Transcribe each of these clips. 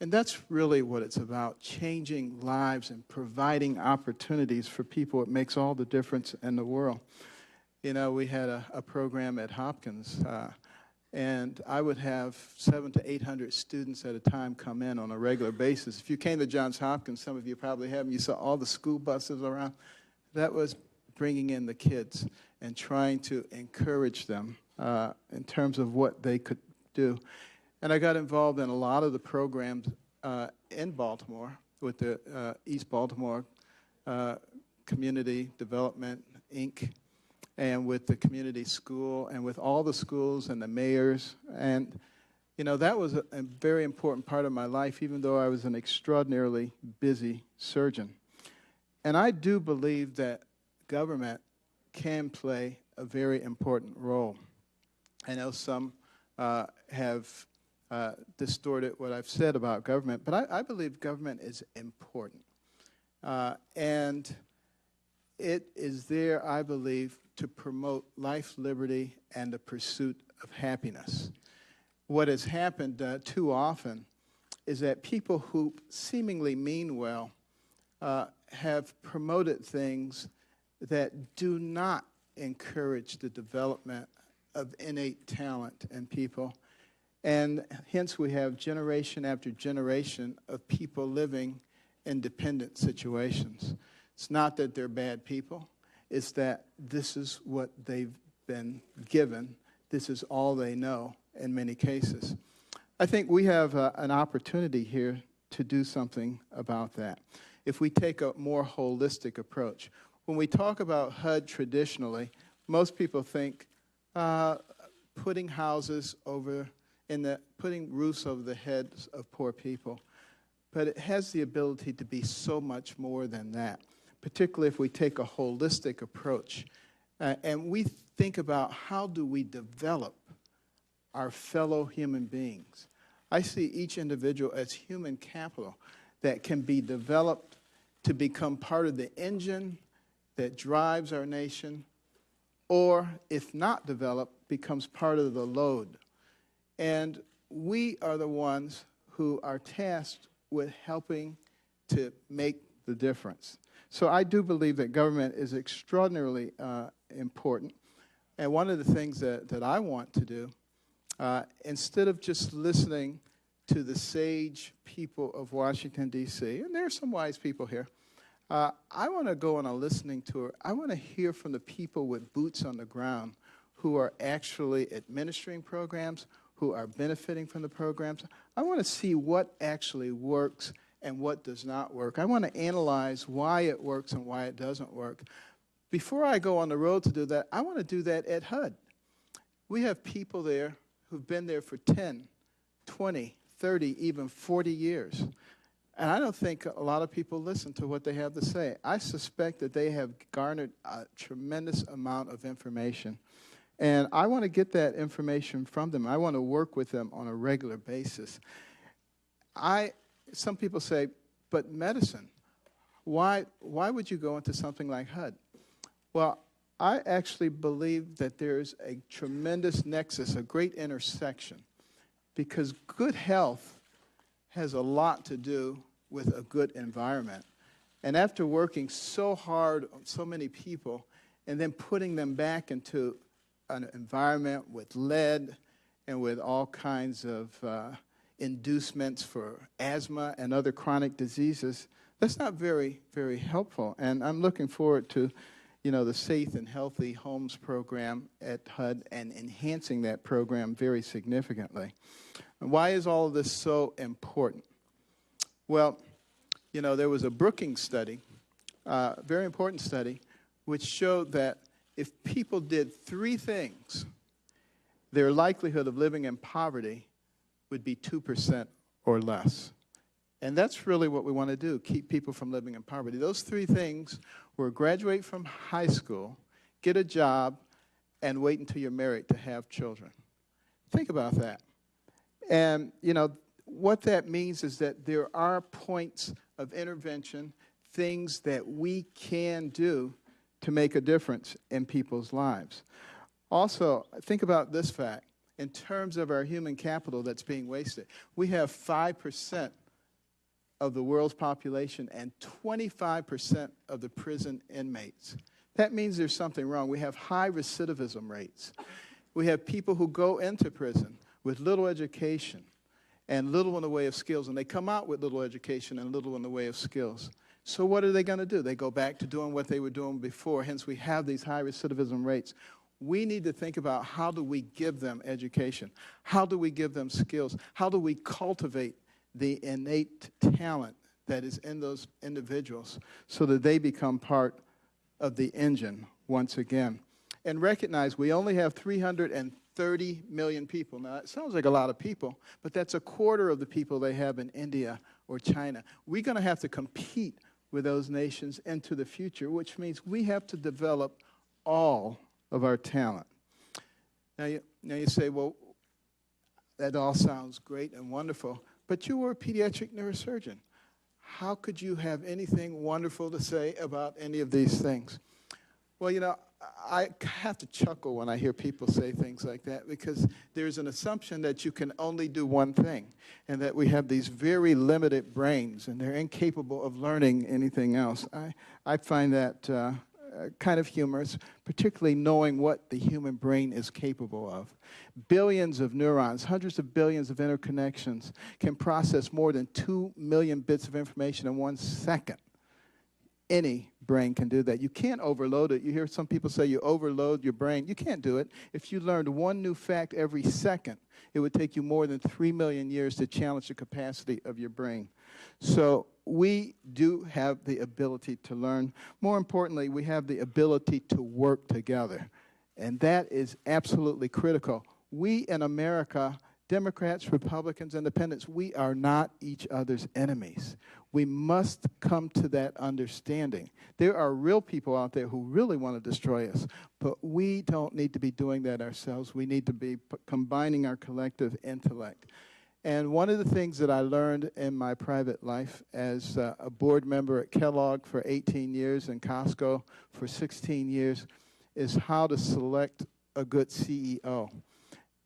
And that's really what it's about, changing lives and providing opportunities for people. It makes all the difference in the world. You know, we had a program at Hopkins, and I would have 700 to 800 students at a time come in on a regular basis. If you came to Johns Hopkins, some of you probably have, and you saw all the school buses around. That was bringing in the kids and trying to encourage them in terms of what they could do. And I got involved in a lot of the programs in Baltimore with the East Baltimore Community Development, Inc., and with the community school, and with all the schools and the mayors. And, you know, that was a very important part of my life, even though I was an extraordinarily busy surgeon. And I do believe that government can play a very important role. I know some have distorted what I've said about government, but I believe government is important. And it is there, I believe, to promote life, liberty, and the pursuit of happiness. What has happened too often is that people who seemingly mean well have promoted things that do not encourage the development of innate talent in people. And hence we have generation after generation of people living in dependent situations. It's not that they're bad people. It's that this is what they've been given. This is all they know in many cases. I think we have an opportunity here to do something about that. If we take a more holistic approach. When we talk about HUD traditionally, most people think putting houses over putting roofs over the heads of poor people. But it has the ability to be so much more than that, particularly if we take a holistic approach. And we think about how do we develop our fellow human beings. I see each individual as human capital that can be developed to become part of the engine that drives our nation, or if not developed, becomes part of the load. And we are the ones who are tasked with helping to make the difference. So I do believe that government is extraordinarily important. And one of the things that I want to do, instead of just listening to the sage people of Washington, D.C., and there are some wise people here, I want to go on a listening tour. I want to hear from the people with boots on the ground who are actually administering programs, who are benefiting from the programs. I want to see what actually works and what does not work. I want to analyze why it works and why it doesn't work. Before I go on the road to do that, I want to do that at HUD. We have people there who've been there for 10, 20, 30, even 40 years. And I don't think a lot of people listen to what they have to say. I suspect that they have garnered a tremendous amount of information. And I want to get that information from them. I want to work with them on a regular basis. Some people say, but medicine, why would you go into something like HUD? Well, I actually believe that there's a tremendous nexus, a great intersection, because good health has a lot to do with a good environment. And after working so hard on so many people and then putting them back into an environment with lead and with all kinds of inducements for asthma and other chronic diseases, that's not very, very helpful. And I'm looking forward to, the Safe and Healthy Homes program at HUD and enhancing that program very significantly. And why is all of this so important? Well, there was a Brookings study, a very important study, which showed that if people did 3 things, their likelihood of living in poverty would be 2% or less. And that's really what we want to do, keep people from living in poverty. Those 3 things were graduate from high school, get a job, and wait until you're married to have children. Think about that. And, what that means is that there are points of intervention, things that we can do to make a difference in people's lives. Also, think about this fact. In terms of our human capital that's being wasted, we have 5% of the world's population and 25% of the prison inmates. That means there's something wrong. We have high recidivism rates. We have people who go into prison with little education and little in the way of skills, and they come out with little education and little in the way of skills. So what are they going to do? They go back to doing what they were doing before. Hence, we have these high recidivism rates. We need to think about, how do we give them education? How do we give them skills? How do we cultivate the innate talent that is in those individuals so that they become part of the engine once again? And recognize we only have 330 million people. Now, it sounds like a lot of people, but that's a quarter of the people they have in India or China. We're going to have to compete with those nations into the future, which means we have to develop all of our talent. Now you say, well, that all sounds great and wonderful, but you were a pediatric neurosurgeon. How could you have anything wonderful to say about any of these things? Well, you know, I have to chuckle when I hear people say things like that, because there's an assumption that you can only do one thing, and that we have these very limited brains and they're incapable of learning anything else. I find that kind of humorous, particularly knowing what the human brain is capable of. Billions of neurons, hundreds of billions of interconnections can process more than 2 million bits of information in 1 second. Any brain can do that. You can't overload it. You hear some people say you overload your brain. You can't do it. If you learned one new fact every second, it would take you more than 3 million years to challenge the capacity of your brain. So we do have the ability to learn. More importantly, we have the ability to work together. And that is absolutely critical. We in America, Democrats, Republicans, Independents, we are not each other's enemies. We must come to that understanding. There are real people out there who really want to destroy us, but we don't need to be doing that ourselves. We need to be combining our collective intellect. And one of the things that I learned in my private life as a board member at Kellogg for 18 years and Costco for 16 years is how to select a good CEO.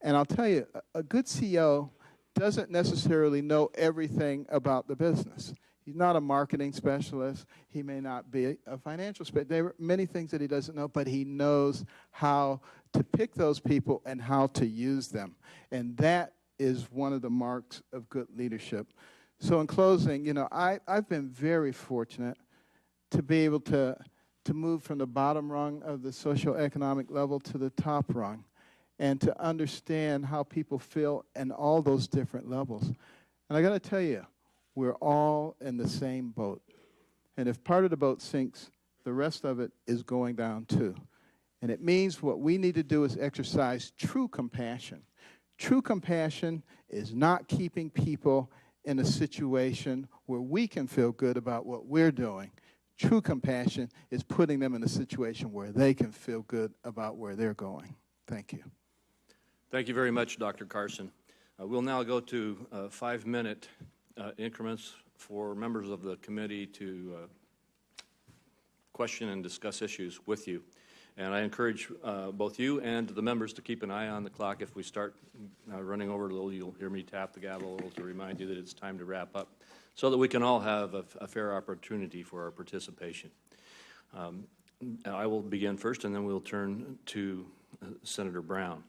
And I'll tell you, a good CEO doesn't necessarily know everything about the business. He's not a marketing specialist. He may not be a financial specialist. There are many things that he doesn't know, but he knows how to pick those people and how to use them. And that is one of the marks of good leadership. So in closing, you know, I've been very fortunate to be able to move from the bottom rung of the socioeconomic level to the top rung, and to understand how people feel in all those different levels. And I got to tell you, we're all in the same boat. And if part of the boat sinks, the rest of it is going down too. And it means what we need to do is exercise true compassion. True compassion is not keeping people in a situation where we can feel good about what we're doing. True compassion is putting them in a situation where they can feel good about where they're going. Thank you. Thank you very much, Dr. Carson. We'll now go to 5-minute increments for members of the committee to question and discuss issues with you. And I encourage both you and the members to keep an eye on the clock. If we start running over a little, you'll hear me tap the gavel a little to remind you that it's time to wrap up, so that we can all have a fair opportunity for our participation. I will begin first, and then we'll turn to Senator Brown.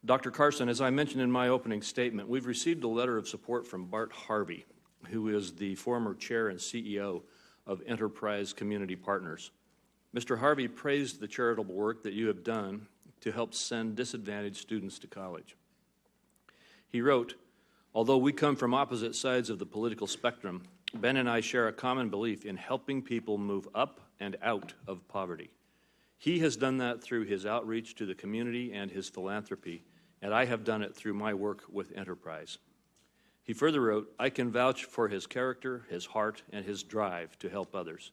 Dr. Carson, as I mentioned in my opening statement, we've received a letter of support from Bart Harvey, who is the former chair and CEO of Enterprise Community Partners. Mr. Harvey praised the charitable work that you have done to help send disadvantaged students to college. He wrote, "Although we come from opposite sides of the political spectrum, Ben and I share a common belief in helping people move up and out of poverty. He has done that through his outreach to the community and his philanthropy, and I have done it through my work with Enterprise." He further wrote, "I can vouch for his character, his heart, and his drive to help others.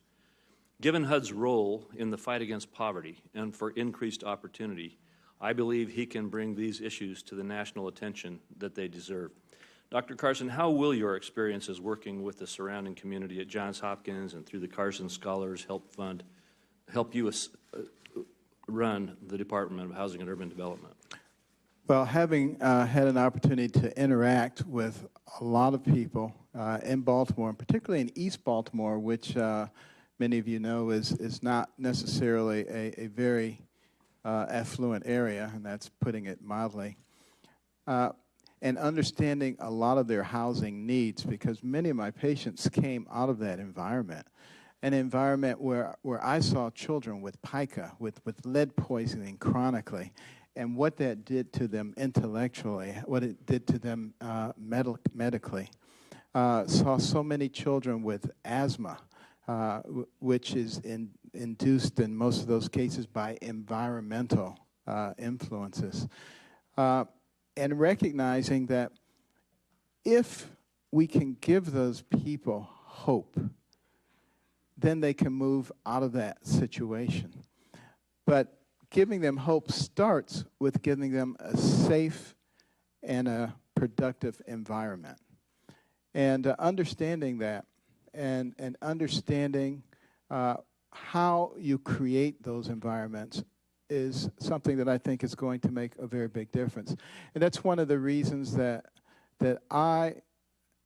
Given HUD's role in the fight against poverty and for increased opportunity, I believe he can bring these issues to the national attention that they deserve." Dr. Carson, how will your experiences working with the surrounding community at Johns Hopkins and through the Carson Scholars Help Fund help you run the Department of Housing and Urban Development? Well, having had an opportunity to interact with a lot of people in Baltimore, and particularly in East Baltimore, which many of you know is not necessarily a very affluent area, and that's putting it mildly. And understanding a lot of their housing needs, because many of my patients came out of that environment, an environment where I saw children with pica, with lead poisoning chronically, and what that did to them intellectually, what it did to them medically. Saw so many children with asthma, which is induced in most of those cases by environmental influences. And recognizing that if we can give those people hope, then they can move out of that situation. But giving them hope starts with giving them a safe and a productive environment. And understanding that and understanding how you create those environments is something that I think is going to make a very big difference. And that's one of the reasons that I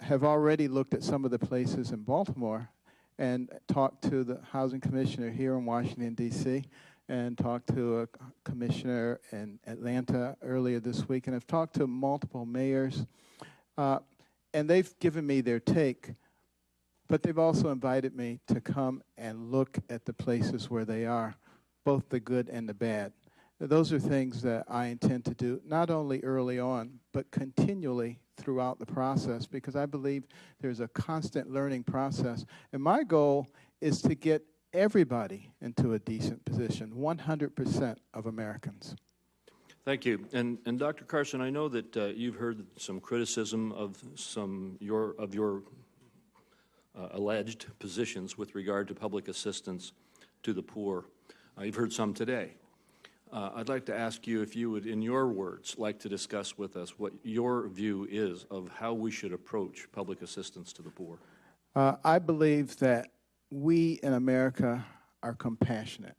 have already looked at some of the places in Baltimore and talked to the housing commissioner here in Washington, D.C., and talked to a commissioner in Atlanta earlier this week, and I've talked to multiple mayors, and they've given me their take, but they've also invited me to come and look at the places where they are, both the good and the bad. Those are things that I intend to do, not only early on, but continually throughout the process, because I believe there's a constant learning process. And my goal is to get everybody into a decent position, 100% of Americans. Thank you. And Dr. Carson, I know that you've heard some criticism of your alleged positions with regard to public assistance to the poor. You've heard some today. I'd like to ask you if you would, in your words, like to discuss with us what your view is of how we should approach public assistance to the poor. I believe that we in America are compassionate.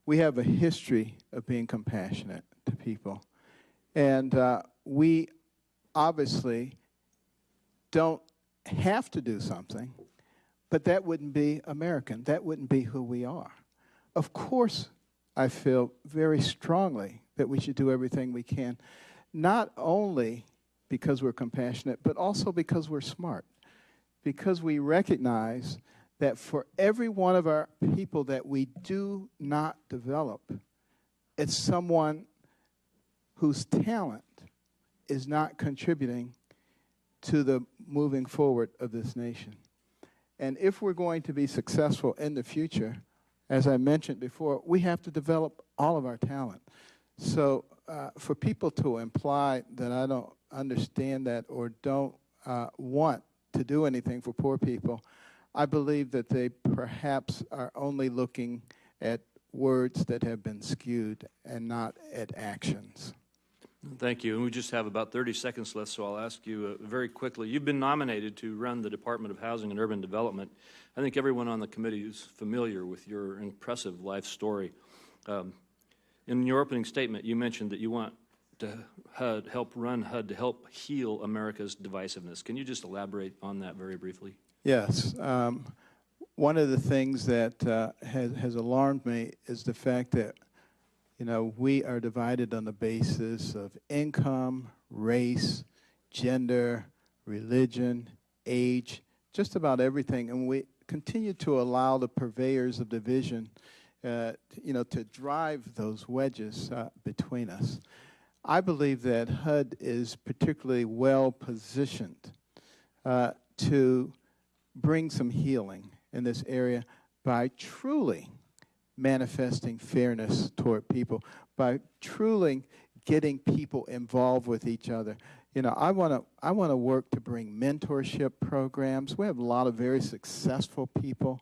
We have a history of being compassionate to people. And we obviously don't have to do something, but that wouldn't be American. That wouldn't be who we are. Of course, I feel very strongly that we should do everything we can, not only because we're compassionate, but also because we're smart, because we recognize that for every one of our people that we do not develop, it's someone whose talent is not contributing to the moving forward of this nation. And if we're going to be successful in the future, as I mentioned before, we have to develop all of our talent. So for people to imply that I don't understand that or don't want to do anything for poor people, I believe that they perhaps are only looking at words that have been skewed and not at actions. Thank you. And we just have about 30 seconds left, so I'll ask you very quickly. You've been nominated to run the Department of Housing and Urban Development. I think everyone on the committee is familiar with your impressive life story. In your opening statement, you mentioned that you want to help run HUD to help heal America's divisiveness. Can you just elaborate on that very briefly? Yes. One of the things that has alarmed me is the fact that we are divided on the basis of income, race, gender, religion, age, just about everything. And we continue to allow the purveyors of division, to drive those wedges between us. I believe that HUD is particularly well positioned to bring some healing in this area by truly manifesting fairness toward people, by truly getting people involved with each other. I want to work to bring mentorship programs. We have a lot of very successful people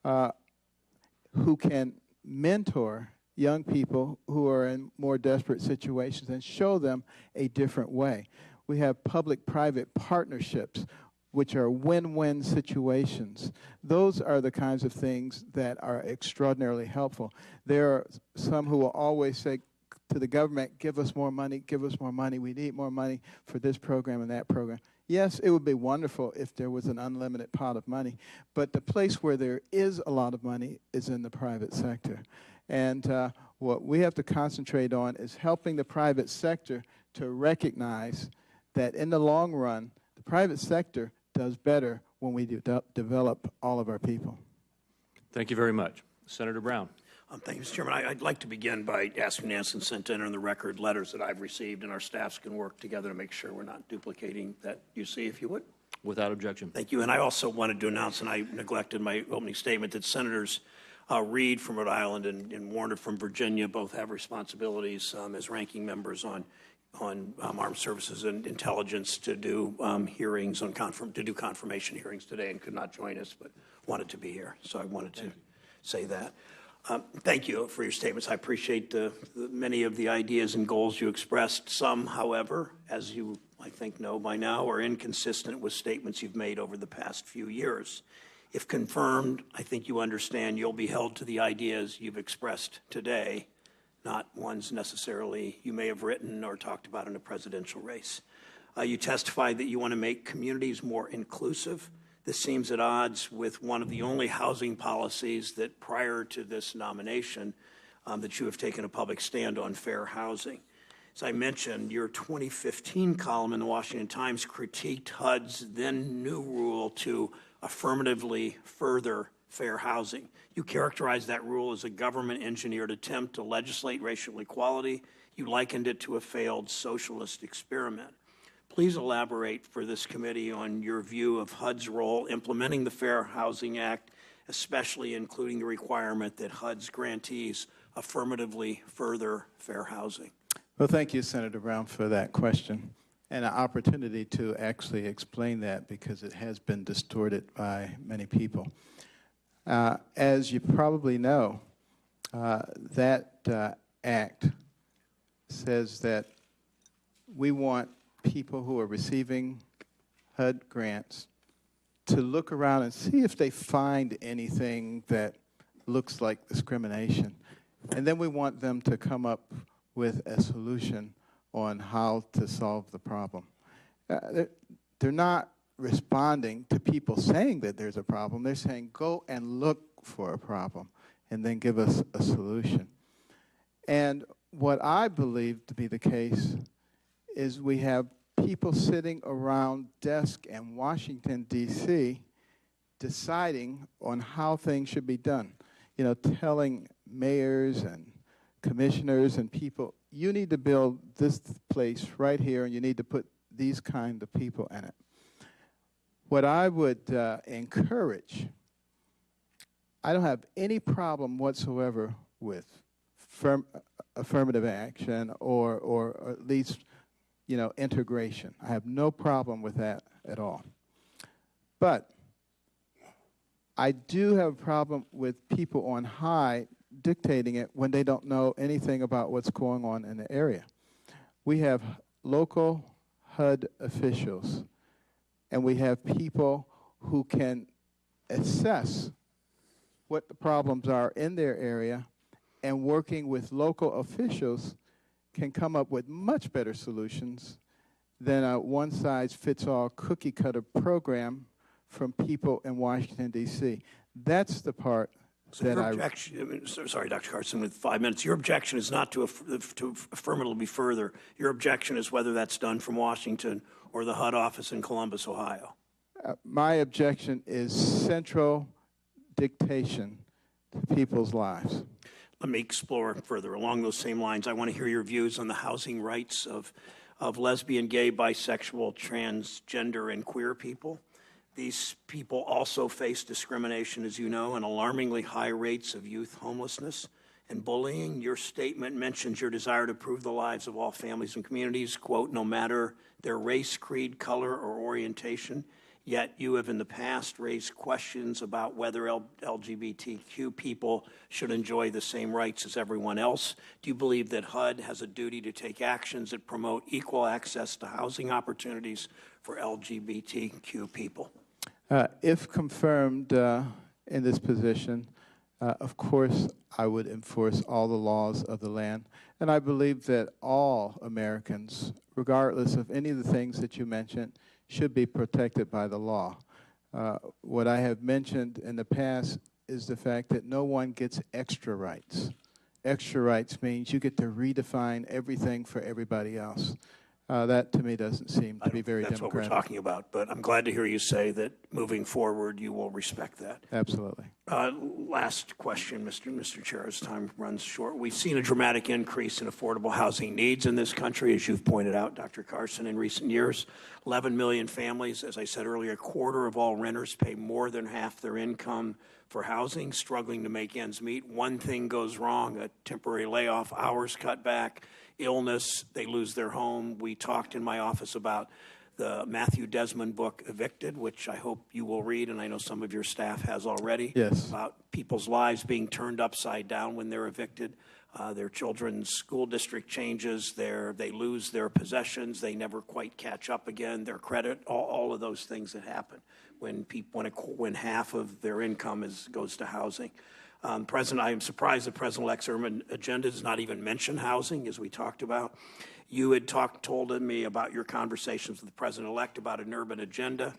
who can mentor young people who are in more desperate situations and show them a different way. We have public-private partnerships, which are win-win situations. Those are the kinds of things that are extraordinarily helpful. There are some who will always say to the government, give us more money, we need more money for this program and that program. Yes, it would be wonderful if there was an unlimited pot of money, but the place where there is a lot of money is in the private sector. And what we have to concentrate on is helping the private sector to recognize that in the long run, the private sector does better when we develop all of our people. Thank you very much. Senator Brown. Thank you, Mr. Chairman. I'd like to begin by asking Nancy Consent to enter in the record letters that I've received, and our staffs can work together to make sure we're not duplicating that. You see, if you would. Without objection. Thank you. And I also wanted to announce, and I neglected my opening statement, that Senators Reed from Rhode Island and Warner from Virginia both have responsibilities as ranking members on armed services and intelligence to do hearings on confirmation hearings today, and could not join us, but wanted to be here. So I wanted to say that. Thank you for your statements. I appreciate many of the ideas and goals you expressed. Some, however, as you, I think, know by now, are inconsistent with statements you've made over the past few years. If confirmed, I think you understand you'll be held to the ideas you've expressed today, not ones necessarily you may have written or talked about in a presidential race. You testified that you want to make communities more inclusive. This seems at odds with one of the only housing policies that prior to this nomination that you have taken a public stand on, fair housing. As I mentioned, your 2015 column in the Washington Times critiqued HUD's then new rule to affirmatively further fair housing. You characterized that rule as a government-engineered attempt to legislate racial equality. You likened it to a failed socialist experiment. Please elaborate for this committee on your view of HUD's role implementing the Fair Housing Act, especially including the requirement that HUD's grantees affirmatively further fair housing. Well, thank you, Senator Brown, for that question and an opportunity to actually explain that, because it has been distorted by many people. As you probably know, that act says that we want people who are receiving HUD grants to look around and see if they find anything that looks like discrimination. And then we want them to come up with a solution on how to solve the problem. They're not responding to people saying that there's a problem. They're saying, go and look for a problem and then give us a solution. And what I believe to be the case is we have people sitting around desks in Washington, D.C., deciding on how things should be done. You know, telling mayors and commissioners and people, you need to build this place right here, and you need to put these kind of people in it. What I would encourage, I don't have any problem whatsoever with affirmative action or at least, you know, integration. I have no problem with that at all. But I do have a problem with people on high dictating it when they don't know anything about what's going on in the area. We have local HUD officials, and we have people who can assess what the problems are in their area, and working with local officials can come up with much better solutions than a one-size-fits-all cookie-cutter program from people in Washington, D.C. That's the part that sorry, Dr. Carson, with 5 minutes. Your objection is not to affirmatively further. Your objection is whether that's done from Washington or the HUD office in Columbus, Ohio. My objection is central dictation to people's lives. Let me explore further. Along those same lines, I want to hear your views on the housing rights of lesbian, gay, bisexual, transgender, and queer people. These people also face discrimination, as you know, and alarmingly high rates of youth homelessness and bullying. Your statement mentions your desire to improve the lives of all families and communities, quote, no matter their race, creed, color, or orientation. Yet you have in the past raised questions about whether LGBTQ people should enjoy the same rights as everyone else. Do you believe that HUD has a duty to take actions that promote equal access to housing opportunities for LGBTQ people? If confirmed in this position, of course, I would enforce all the laws of the land. And I believe that all Americans, regardless of any of the things that you mentioned, should be protected by the law. What I have mentioned in the past is the fact that no one gets extra rights. Extra rights means you get to redefine everything for everybody else. That, to me, doesn't seem to be very That's what democratic. we're talking about, but I'm glad to hear you say that moving forward, you will respect that. Absolutely. Last question, Mr. Chair, as time runs short. We've seen a dramatic increase in affordable housing needs in this country, as you've pointed out, Dr. Carson, in recent years. 11 million families, as I said earlier, a quarter of all renters pay more than half their income for housing, struggling to make ends meet. One thing goes wrong, a temporary layoff, hours cut back, illness, they lose their home. We talked in my office about the Matthew Desmond book, Evicted, which I hope you will read, and I know some of your staff has already. Yes. About people's lives being turned upside down when they're evicted. Their children's school district changes, they lose their possessions, they never quite catch up again, their credit, all of those things that happen when half of their income goes to housing. President, I am surprised the President-elect's urban agenda does not even mention housing, as we talked about. You had told me about your conversations with the President-elect about an urban agenda.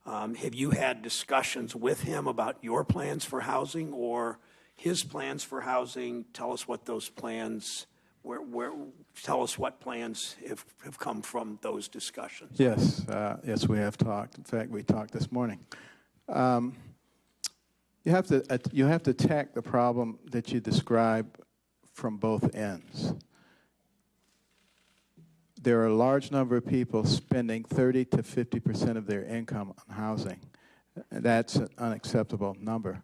Have you had discussions with him about your plans for housing or his plans for housing? Tell us what those plans, tell us what plans have come from those discussions. Yes, yes, we have talked. In fact, we talked this morning. You have to attack the problem that you describe from both ends. There are a large number of people spending 30 to 50% of their income on housing. That's an unacceptable number.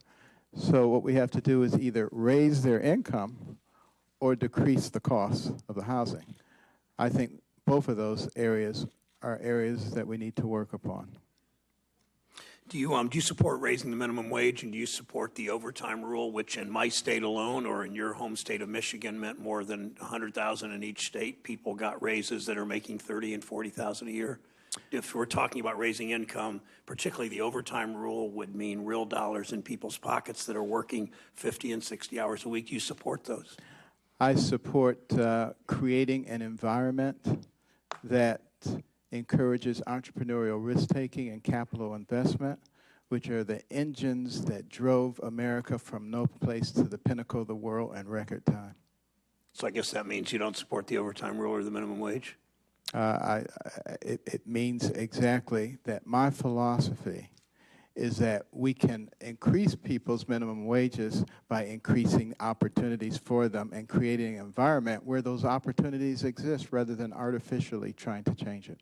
So what we have to do is either raise their income or decrease the cost of the housing. I think both of those areas are areas that we need to work upon. Do you support raising the minimum wage, and do you support the overtime rule, which in my state alone or in your home state of Michigan meant more than $100,000 in each state? People got raises that are making $30,000 and $40,000 a year. If we're talking about raising income, particularly the overtime rule would mean real dollars in people's pockets that are working 50 and 60 hours a week. Do you support those? I support creating an environment that encourages entrepreneurial risk-taking and capital investment, which are the engines that drove America from no place to the pinnacle of the world in record time. So I guess that means you don't support the overtime rule or the minimum wage? It means exactly that my philosophy is that we can increase people's minimum wages by increasing opportunities for them and creating an environment where those opportunities exist rather than artificially trying to change it.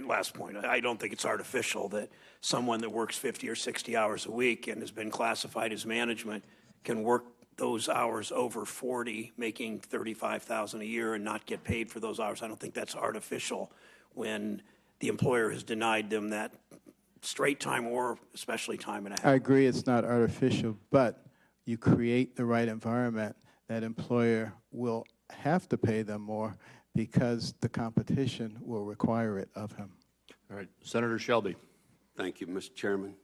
Last point, I don't think it's artificial that someone that works 50 or 60 hours a week and has been classified as management can work those hours over 40, making $35,000 a year and not get paid for those hours. I don't think that's artificial when the employer has denied them that straight time or especially time and a half. I agree it's not artificial, but you create the right environment, that employer will have to pay them more because the competition will require it of him. All right, Senator Shelby. Thank you, Mr. Chairman.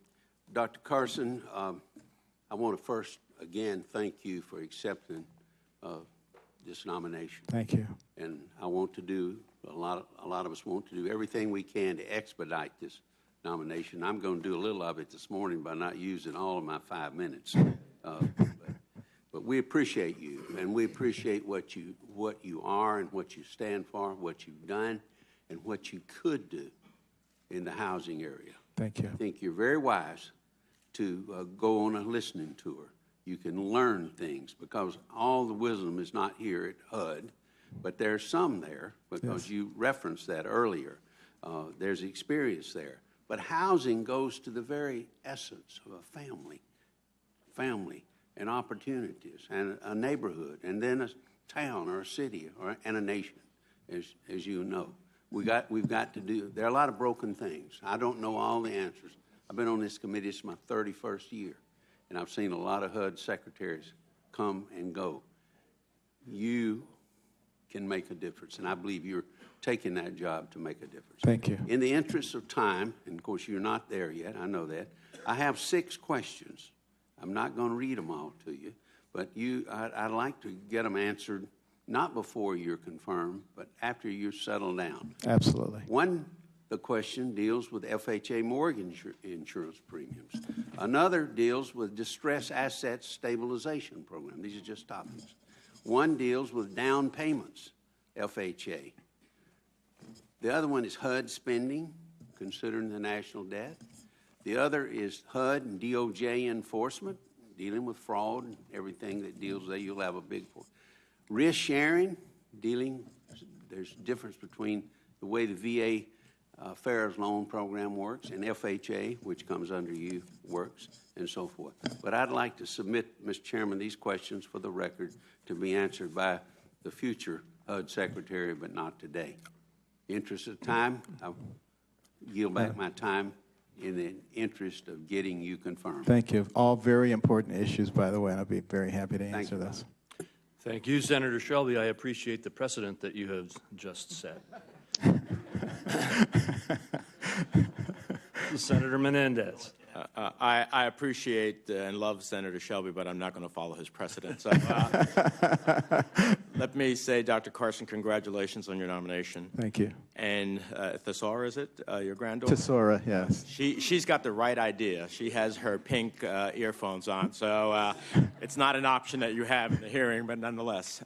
Dr. Carson, I want to first, again, thank you for accepting this nomination. Thank you. And I want to do, a lot of us want to do everything we can to expedite this nomination. I'm going to do a little of it this morning by not using all of my 5 minutes. But we appreciate you, and we appreciate what you are and what you stand for, what you've done, and what you could do in the housing area. Thank you. I think you're very wise to go on a listening tour. You can learn things because all the wisdom is not here at HUD, but there's some there because Yes. you referenced that earlier. There's experience there. But housing goes to the very essence of a family and opportunities and a neighborhood and then a town or a city and a nation, as you know. We've got to do, there are a lot of broken things. I don't know all the answers. I've been on this committee, it's my 31st year, and I've seen a lot of HUD secretaries come and go. You can make a difference, and I believe you're taking that job to make a difference. Thank you. In the interest of time, and of course you're not there yet, I know that, I have 6 questions. I'm not going to read them all to you, but I'd like to get them answered not before you're confirmed, but after you're settled down. Absolutely. The question deals with FHA mortgage insurance premiums. Another deals with distress asset stabilization program. These are just topics. One deals with down payments, FHA. The other one is HUD spending, considering the national debt. The other is HUD and DOJ enforcement, dealing with fraud and everything that deals there. You'll have a big risk sharing, there's a difference between the way the VA Farrah's loan program works and FHA, which comes under you, works, and so forth. But I'd like to submit, Mr. Chairman, these questions for the record to be answered by the future HUD Secretary, but not today. In the interest of time, I'll yield back my time in the interest of getting you confirmed. Thank you. All very important issues, by the way, and I'll be very happy to answer this. Thank you, Senator Shelby. I appreciate the precedent that you have just set. Senator Menendez. I appreciate and love Senator Shelby, but I'm not going to follow his precedent. So, let me say, Dr. Carson, congratulations on your nomination. Thank you. And Thesaura, is it, your granddaughter? Tesora, yes. She's got the right idea. She has her pink earphones on, so it's not an option that you have in the hearing, but nonetheless.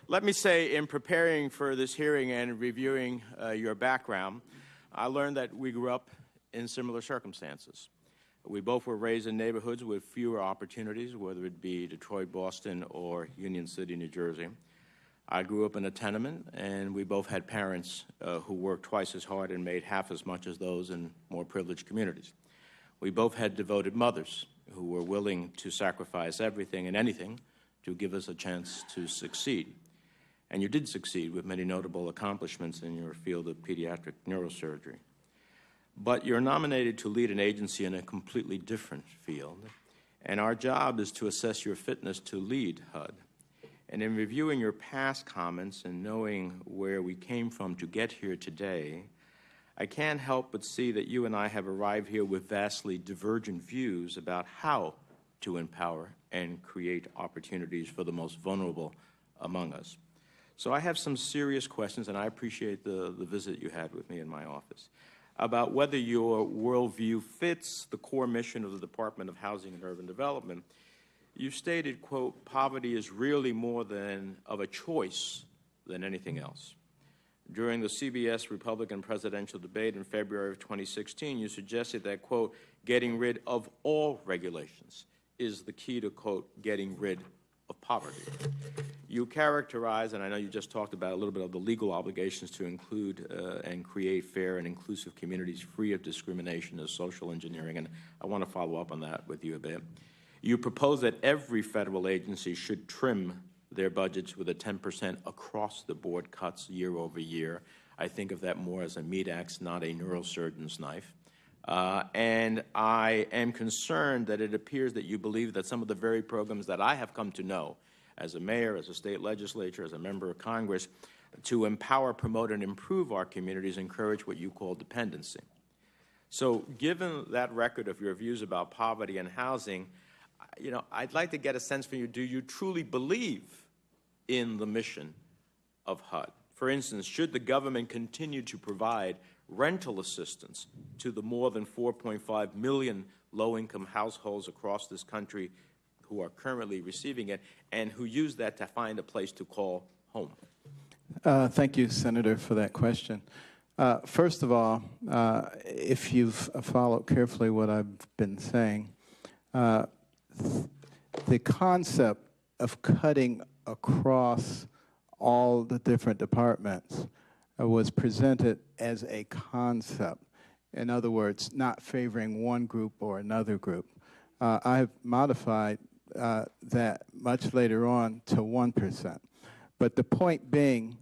Let me say, in preparing for this hearing and reviewing your background, I learned that we grew up in similar circumstances. We both were raised in neighborhoods with fewer opportunities, whether it be Detroit, Boston, or Union City, New Jersey. I grew up in a tenement, and we both had parents who worked twice as hard and made half as much as those in more privileged communities. We both had devoted mothers who were willing to sacrifice everything and anything to give us a chance to succeed. And you did succeed with many notable accomplishments in your field of pediatric neurosurgery. But you're nominated to lead an agency in a completely different field, and our job is to assess your fitness to lead HUD. And in reviewing your past comments and knowing where we came from to get here today, I can't help but see that you and I have arrived here with vastly divergent views about how to empower and create opportunities for the most vulnerable among us. So I have some serious questions, and I appreciate the visit you had with me in my office, about whether your worldview fits the core mission of the Department of Housing and Urban Development. You stated, quote, poverty is really more of a choice than anything else. During the CBS Republican presidential debate in February of 2016, you suggested that, quote, getting rid of all regulations is the key to, quote, getting rid of poverty. You characterize, and I know you just talked about a little bit of the legal obligations to include and create fair and inclusive communities free of discrimination as social engineering, and I want to follow up on that with you a bit. You propose that every federal agency should trim their budgets with a 10% across-the-board cuts year over year. I think of that more as a meat axe, not a neurosurgeon's knife. And I am concerned that it appears that you believe that some of the very programs that I have come to know as a mayor, as a state legislature, as a member of Congress, to empower, promote, and improve our communities, encourage what you call dependency. So given that record of your views about poverty and housing, I'd like to get a sense from you, do you truly believe in the mission of HUD? For instance, should the government continue to provide rental assistance to the more than 4.5 million low-income households across this country who are currently receiving it and who use that to find a place to call home? Thank you, Senator, for that question. First of all, if you've followed carefully what I've been saying, the concept of cutting across all the different departments was presented as a concept. In other words, not favoring one group or another group. I have modified that much later on to 1%. But the point being,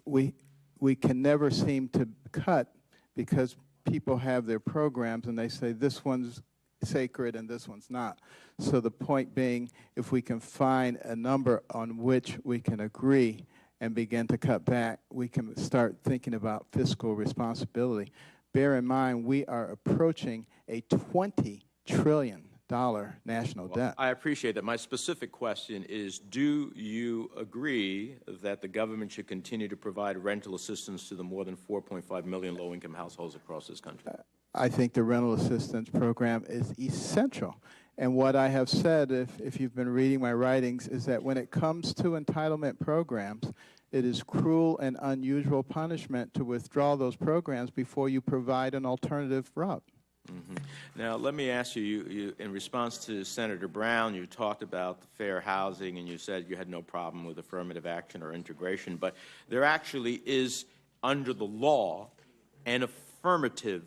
we can never seem to cut because people have their programs and they say this one's sacred and this one's not. So the point being, if we can find a number on which we can agree and begin to cut back, we can start thinking about fiscal responsibility. Bear in mind, we are approaching a $20 trillion national debt. I appreciate that. My specific question is, do you agree that the government should continue to provide rental assistance to the more than 4.5 million low-income households across this country? I think the rental assistance program is essential. And what I have said, if you've been reading my writings, is that when it comes to entitlement programs, it is cruel and unusual punishment to withdraw those programs before you provide an alternative route. Mm-hmm. Now, let me ask you, in response to Senator Brown, you talked about fair housing, and you said you had no problem with affirmative action or integration, but there actually is, under the law, an affirmative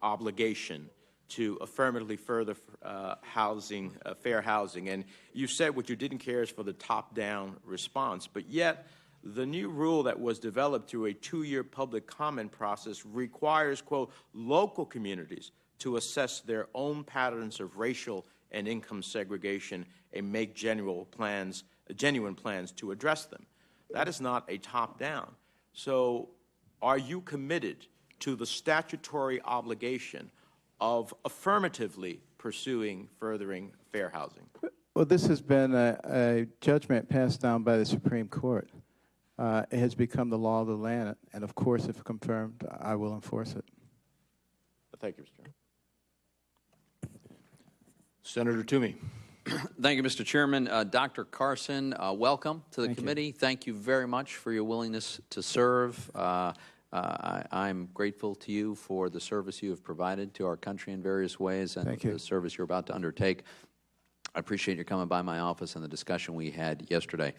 obligation to affirmatively further fair housing. And you said what you didn't care is for the top-down response, but yet the new rule that was developed through a 2-year public comment process requires, quote, local communities to assess their own patterns of racial and income segregation and make genuine plans to address them. That is not a top-down. So are you committed to the statutory obligation of affirmatively pursuing furthering fair housing? Well, this has been a judgment passed down by the Supreme Court. It has become the law of the land, and of course, if confirmed, I will enforce it. Thank you, Mr. Chairman. Senator Toomey. Thank you, Mr. Chairman. Dr. Carson, welcome to the committee. Thank you very much for your willingness to serve. I'm grateful to you for the service you have provided to our country in various ways and the service you're about to undertake. I appreciate your coming by my office and the discussion we had yesterday.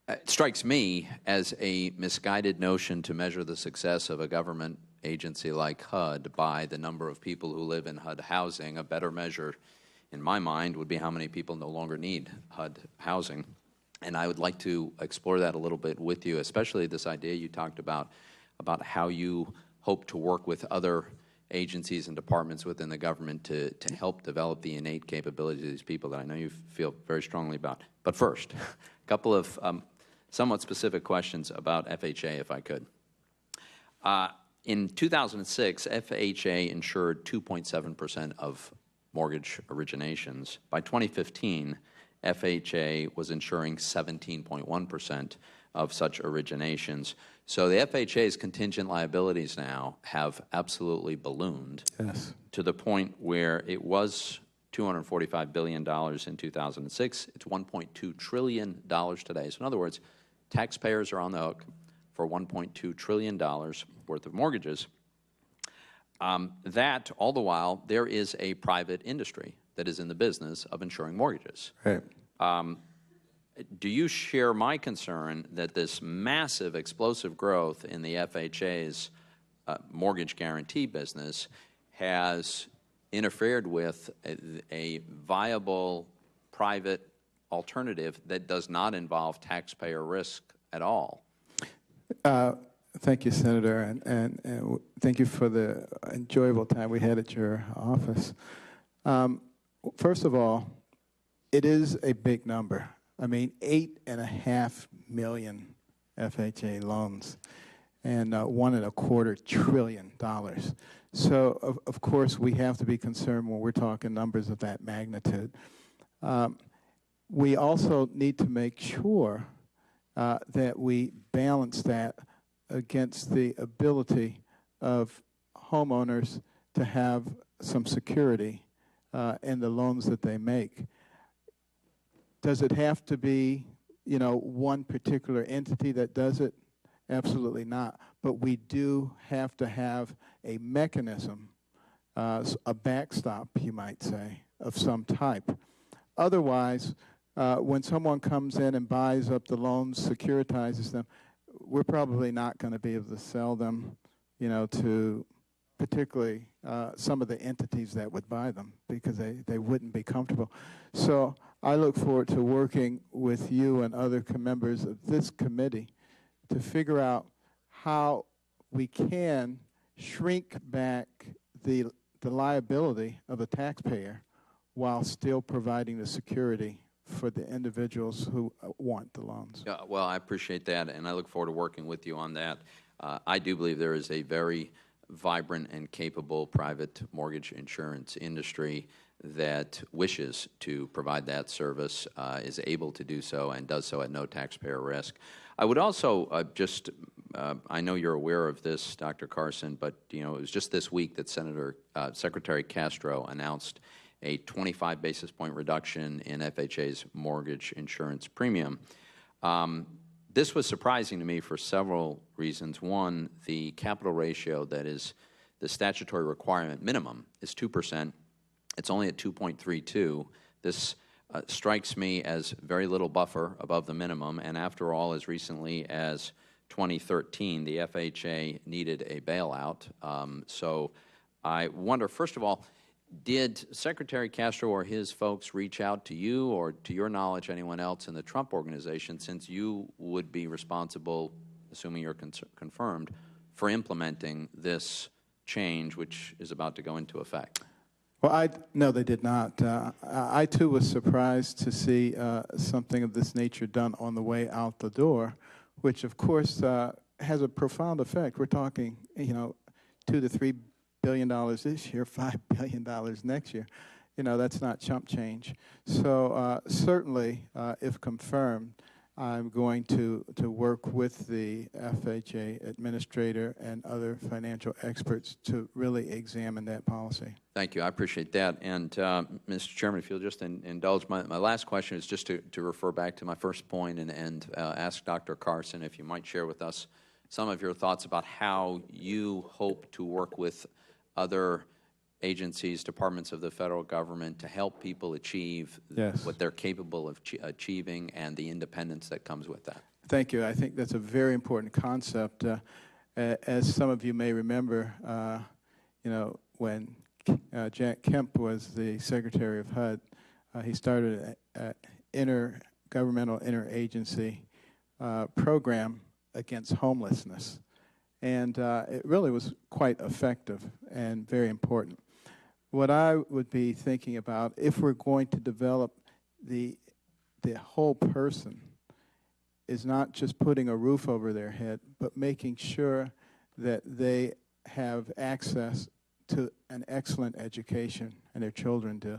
It strikes me as a misguided notion to measure the success of a government agency like HUD by the number of people who live in HUD housing. A better measure, in my mind, would be how many people no longer need HUD housing. And I would like to explore that a little bit with you, especially this idea you talked about how you hope to work with other agencies and departments within the government to help develop the innate capabilities of these people that I know you feel very strongly about. But first, a couple of somewhat specific questions about FHA, if I could. In 2006, FHA insured 2.7% of mortgage originations. By 2015, FHA was insuring 17.1% of such originations. So the FHA's contingent liabilities now have absolutely ballooned to the point where it was $245 billion in 2006. It's $1.2 trillion today. So in other words, taxpayers are on the hook for $1.2 trillion worth of mortgages. That, all the while, there is a private industry that is in the business of insuring mortgages. Right. Do you share my concern that this massive, explosive growth in the FHA's mortgage guarantee business has interfered with a viable private alternative that does not involve taxpayer risk at all? Thank you, Senator, and thank you for the enjoyable time we had at your office. First of all, it is a big number. I mean, 8.5 million FHA loans and $1.25 trillion. So, of course, we have to be concerned when we're talking numbers of that magnitude. We also need to make sure that we balance that against the ability of homeowners to have some security in the loans that they make. Does it have to be, one particular entity that does it? Absolutely not. But we do have to have a mechanism, a backstop, you might say, of some type. Otherwise, when someone comes in and buys up the loans, securitizes them, we're probably not going to be able to sell them, to particularly some of the entities that would buy them because they wouldn't be comfortable. So I look forward to working with you and other members of this committee to figure out how we can shrink back the liability of the taxpayer while still providing the security for the individuals who want the loans. Yeah, well, I appreciate that, and I look forward to working with you on that. I do believe there is a very vibrant and capable private mortgage insurance industry that wishes to provide that service is able to do so and does so at no taxpayer risk. I would also I know you're aware of this, Dr. Carson, but it was just this week that Secretary Castro announced a 25 basis point reduction in FHA's mortgage insurance premium. This was surprising to me for several reasons. One, the capital ratio that is the statutory requirement minimum is 2%. It's only at 2.32. This strikes me as very little buffer above the minimum, and after all, as recently as 2013, the FHA needed a bailout. So I wonder, first of all, did Secretary Castro or his folks reach out to you or, to your knowledge, anyone else in the Trump organization, since you would be responsible, assuming you're confirmed, for implementing this change, which is about to go into effect? Well, no, they did not. I, too, was surprised to see something of this nature done on the way out the door, which, of course, has a profound effect. We're talking, $2 to $3 billion this year, $5 billion next year. That's not chump change. So certainly, if confirmed, I'm going to work with the FHA administrator and other financial experts to really examine that policy. Thank you. I appreciate that. And, Mr. Chairman, if you'll just indulge, my last question is just to refer back to my first point and ask Dr. Carson if you might share with us some of your thoughts about how you hope to work with other agencies, departments of the federal government to help people achieve what they're capable of achieving and the independence that comes with that. Thank you. I think that's a very important concept. As some of you may remember, when Jack Kemp was the Secretary of HUD, he started an intergovernmental interagency program against homelessness. And it really was quite effective and very important. What I would be thinking about, if we're going to develop the whole person, is not just putting a roof over their head, but making sure that they have access to an excellent education, and their children do.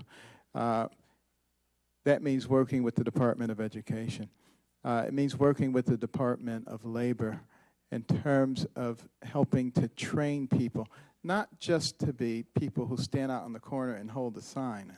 That means working with the Department of Education. It means working with the Department of Labor in terms of helping to train people, not just to be people who stand out on the corner and hold a sign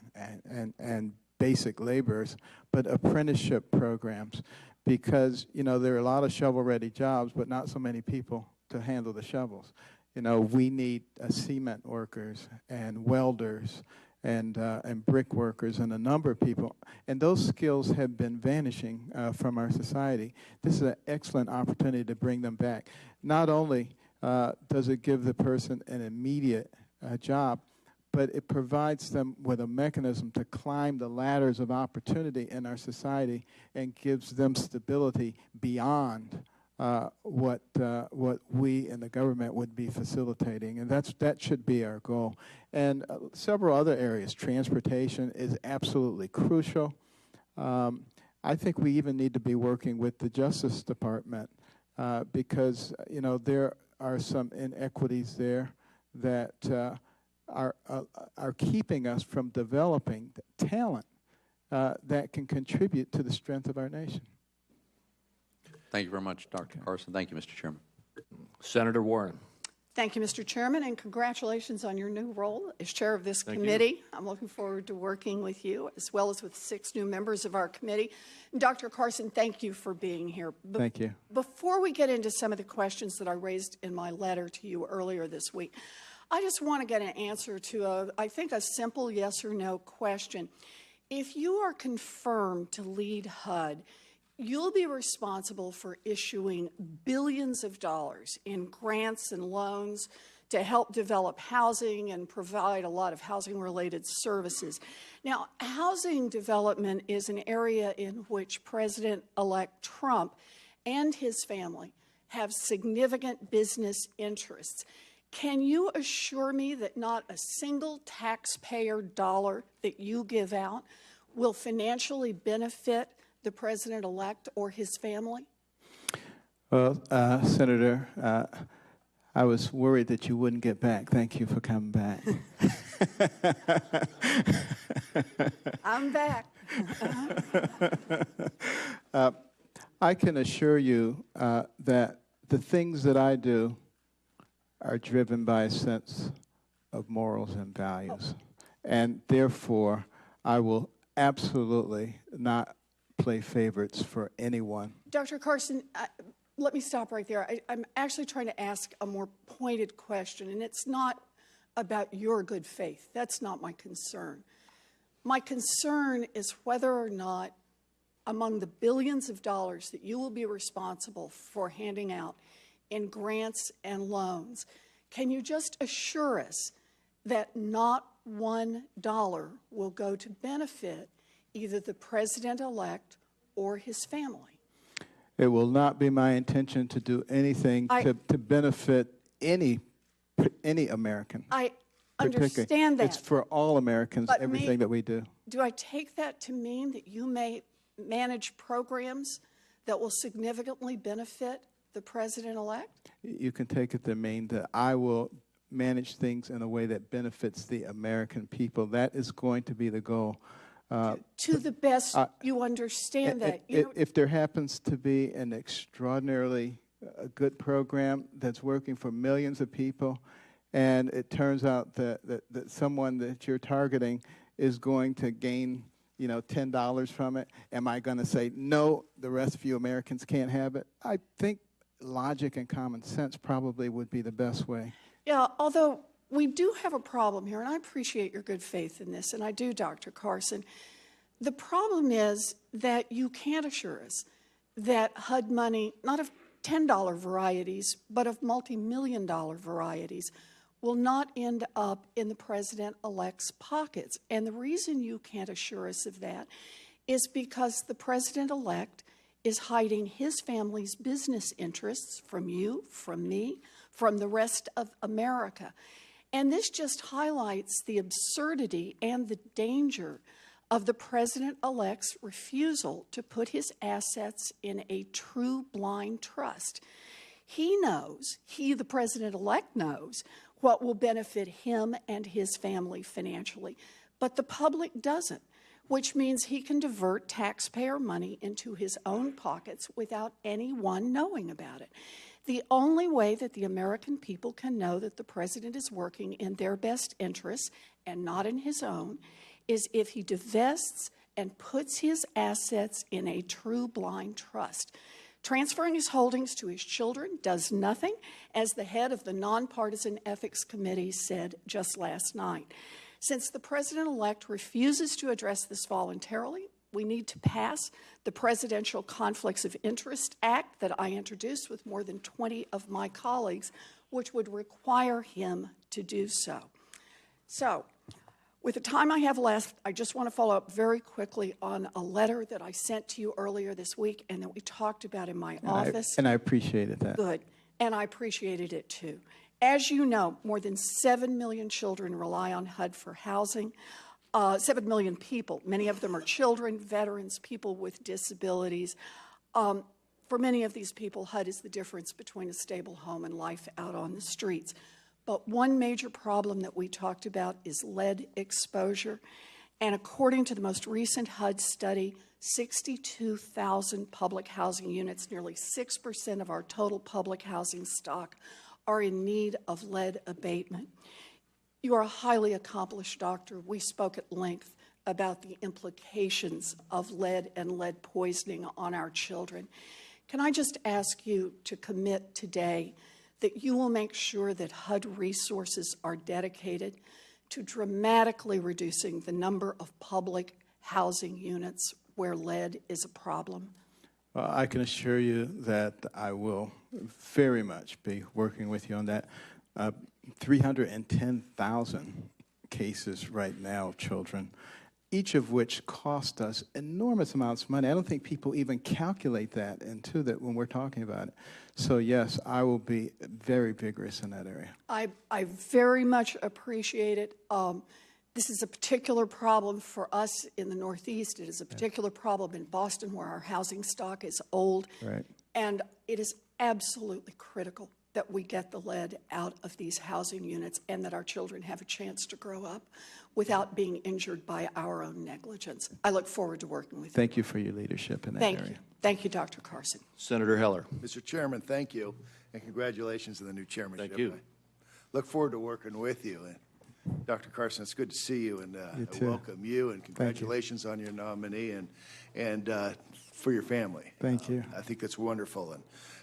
and basic laborers, but apprenticeship programs, because there are a lot of shovel-ready jobs, but not so many people to handle the shovels. We need cement workers and welders and brick workers and a number of people, and those skills have been vanishing from our society. This is an excellent opportunity to bring them back. Not only does it give the person an immediate job, but it provides them with a mechanism to climb the ladders of opportunity in our society and gives them stability beyond what we in the government would be facilitating, and that should be our goal. And several other areas. Transportation is absolutely crucial. I think we even need to be working with the Justice Department because there are some inequities there that are keeping us from developing talent that can contribute to the strength of our nation. Thank you very much, Dr. Carson. Thank you, Mr. Chairman. Senator Warren. Thank you, Mr. Chairman, and congratulations on your new role as chair of this committee. I'm looking forward to working with you, as well as with 6 new members of our committee. And Dr. Carson, thank you for being here. Thank you. Before we get into some of the questions that I raised in my letter to you earlier this week, I just want to get an answer to, I think, a simple yes or no question. If you are confirmed to lead HUD, you'll be responsible for issuing billions of dollars in grants and loans to help develop housing and provide a lot of housing-related services. Now, housing development is an area in which President-elect Trump and his family have significant business interests. Can you assure me that not a single taxpayer dollar that you give out will financially benefit the president-elect or his family? Well, Senator, I was worried that you wouldn't get back. Thank you for coming back. I'm back. I can assure you that the things that I do are driven by a sense of morals and values. And therefore, I will absolutely not play favorites for anyone. Dr. Carson, let me stop right there. I'm actually trying to ask a more pointed question, and it's not about your good faith. That's not my concern. My concern is whether or not, among the billions of dollars that you will be responsible for handing out in grants and loans, can you just assure us that not $1 will go to benefit either the president-elect or his family? It will not be my intention to do anything to benefit any American. I understand that. It's for all Americans, But everything that we do. Do I take that to mean that you may manage programs that will significantly benefit the president-elect? You can take it to mean that I will manage things in a way that benefits the American people. That is going to be the goal. To the best you understand that. If there happens to be an extraordinarily good program that's working for millions of people, and it turns out that someone that you're targeting is going to gain, $10 from it, am I going to say, no, the rest of you Americans can't have it? I think logic and common sense probably would be the best way. Yeah, although we do have a problem here, and I appreciate your good faith in this, and I do, Dr. Carson. The problem is that you can't assure us that HUD money, not of $10 varieties, but of multi-million-dollar varieties, will not end up in the president-elect's pockets. And the reason you can't assure us of that is because the president-elect is hiding his family's business interests from you, from me, from the rest of America. And this just highlights the absurdity and the danger of the president-elect's refusal to put his assets in a true blind trust. He knows, the president-elect knows, what will benefit him and his family financially, but the public doesn't, which means he can divert taxpayer money into his own pockets without anyone knowing about it. The only way that the American people can know that the president is working in their best interests and not in his own is if he divests and puts his assets in a true blind trust. Transferring his holdings to his children does nothing, as the head of the Nonpartisan Ethics Committee said just last night. Since the president-elect refuses to address this voluntarily, we need to pass the Presidential Conflicts of Interest Act that I introduced with more than 20 of my colleagues, which would require him to do so. So, with the time I have left, I just want to follow up very quickly on a letter that I sent to you earlier this week and that we talked about in my office. And I appreciated that. Good. And I appreciated it too. As you know, more than 7 million children rely on HUD for housing. 7 million people. Many of them are children, veterans, people with disabilities. For many of these people, HUD is the difference between a stable home and life out on the streets. But one major problem that we talked about is lead exposure. And according to the most recent HUD study, 62,000 public housing units, nearly 6% of our total public housing stock, are in need of lead abatement. You are a highly accomplished doctor. We spoke at length about the implications of lead and lead poisoning on our children. Can I just ask you to commit today that you will make sure that HUD resources are dedicated to dramatically reducing the number of public housing units where lead is a problem? Well, I can assure you that I will very much be working with you on that. 310,000 cases right now of children, each of which cost us enormous amounts of money. I don't think people even calculate that into that when we're talking about it. So yes, I will be very vigorous in that area. I very much appreciate it. This is a particular problem for us in the Northeast. It is a particular problem in Boston where our housing stock is old. Right. And it is absolutely critical that we get the lead out of these housing units and that our children have a chance to grow up without being injured by our own negligence. I look forward to working with you. Thank you for your leadership in that Thank area. you. Thank you, Dr. Carson. Senator Heller. Mr. Chairman, thank you, and congratulations on the new chairmanship. Thank you. I look forward to working with you. And Dr. Carson, it's good to see you, and You I too. welcome you, and congratulations on your nominee and for your family. Thank you. I think that's wonderful. And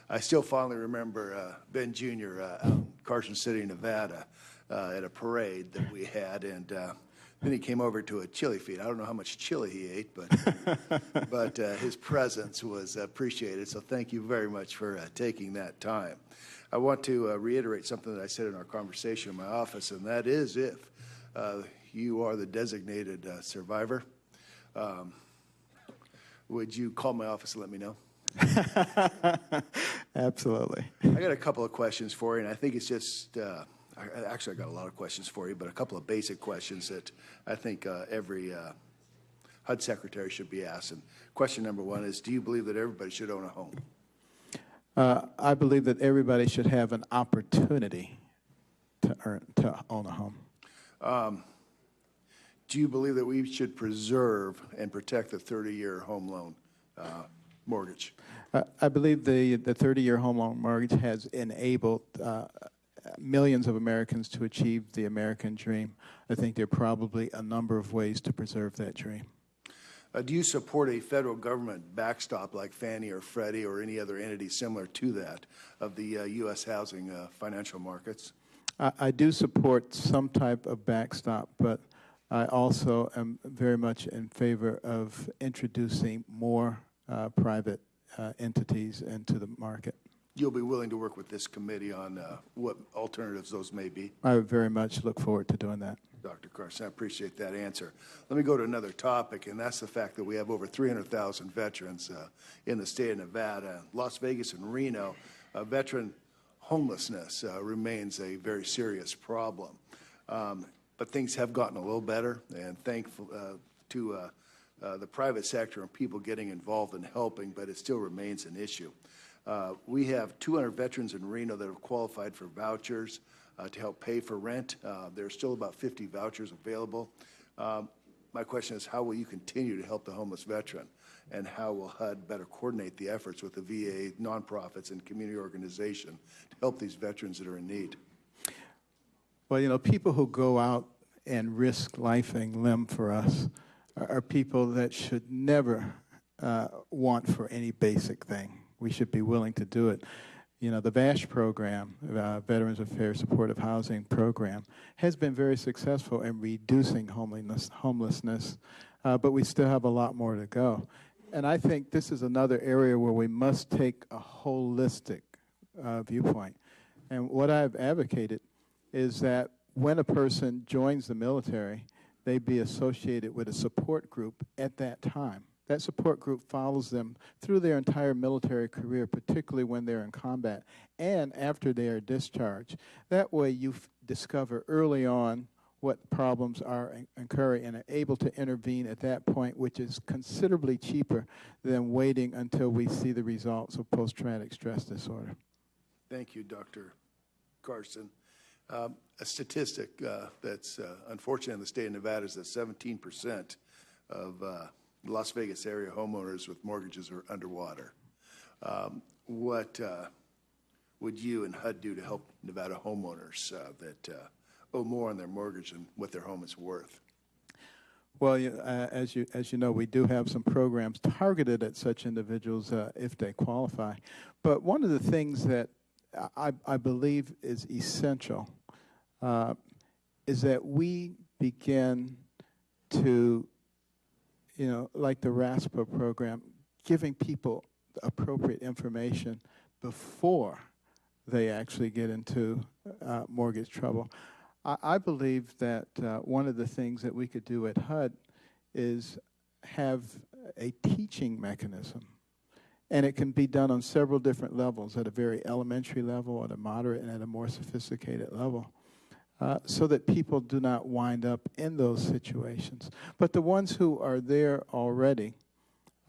I still fondly remember Ben Jr. Out in Carson City, Nevada, at a parade that we had, and then he came over to a chili feed. I don't know how much chili he ate, but his presence was appreciated. So thank you very much for taking that time. I want to reiterate something that I said in our conversation in my office, and that is if you are the designated survivor, would you call my office and let me know? Absolutely. I got a couple of questions for you, and I think it's just, actually I got a lot of questions for you, but a couple of basic questions that I think every HUD secretary should be asked. And question number one is, do you believe that everybody should own a home? I believe that everybody should have an opportunity to own a home. Do you believe that we should preserve and protect the 30-year home loan mortgage? I believe the 30-year home loan mortgage has enabled millions of Americans to achieve the American dream. I think there are probably a number of ways to preserve that dream. Do you support a federal government backstop like Fannie or Freddie or any other entity similar to that of the U.S. housing financial markets? I do support some type of backstop, but I also am very much in favor of introducing more private entities into the market. You'll be willing to work with this committee on what alternatives those may be? I would very much look forward to doing that. Dr. Carson, I appreciate that answer. Let me go to another topic, and that's the fact that we have over 300,000 veterans in the state of Nevada. Las Vegas and Reno, veteran homelessness remains a very serious problem. But things have gotten a little better, and thankful to the private sector and people getting involved and helping, but it still remains an issue. We have 200 veterans in Reno that have qualified for vouchers to help pay for rent. There's still about 50 vouchers available. My question is, how will you continue to help the homeless veteran? And how will HUD better coordinate the efforts with the VA, nonprofits, and community organization to help these veterans that are in need? Well, you know, people who go out and risk life and limb for us are people that should never want for any basic thing. We should be willing to do it. You know, the VASH program, Veterans Affairs Supportive Housing Program, has been very successful in reducing homelessness, but we still have a lot more to go. And I think this is another area where we must take a holistic viewpoint. And what I've advocated is that when a person joins the military, they be associated with a support group at that time. That support group follows them through their entire military career, particularly when they're in combat and after they are discharged. That way you discover early on what problems are occurring and are able to intervene at that point, which is considerably cheaper than waiting until we see the results of post-traumatic stress disorder. Thank you, Dr. Carson. A statistic that's unfortunate in the state of Nevada is that 17% of Las Vegas area homeowners with mortgages are underwater. What would you and HUD do to help Nevada homeowners that owe more on their mortgage than what their home is worth? Well, as you know, we do have some programs targeted at such individuals if they qualify. But one of the things that I believe is essential is that we begin to, you know, like the RASPA program, giving people the appropriate information before they actually get into mortgage trouble. I believe that one of the things that we could do at HUD is have a teaching mechanism. And it can be done on several different levels, at a very elementary level, at a moderate, and at a more sophisticated level, so that people do not wind up in those situations. But the ones who are there already,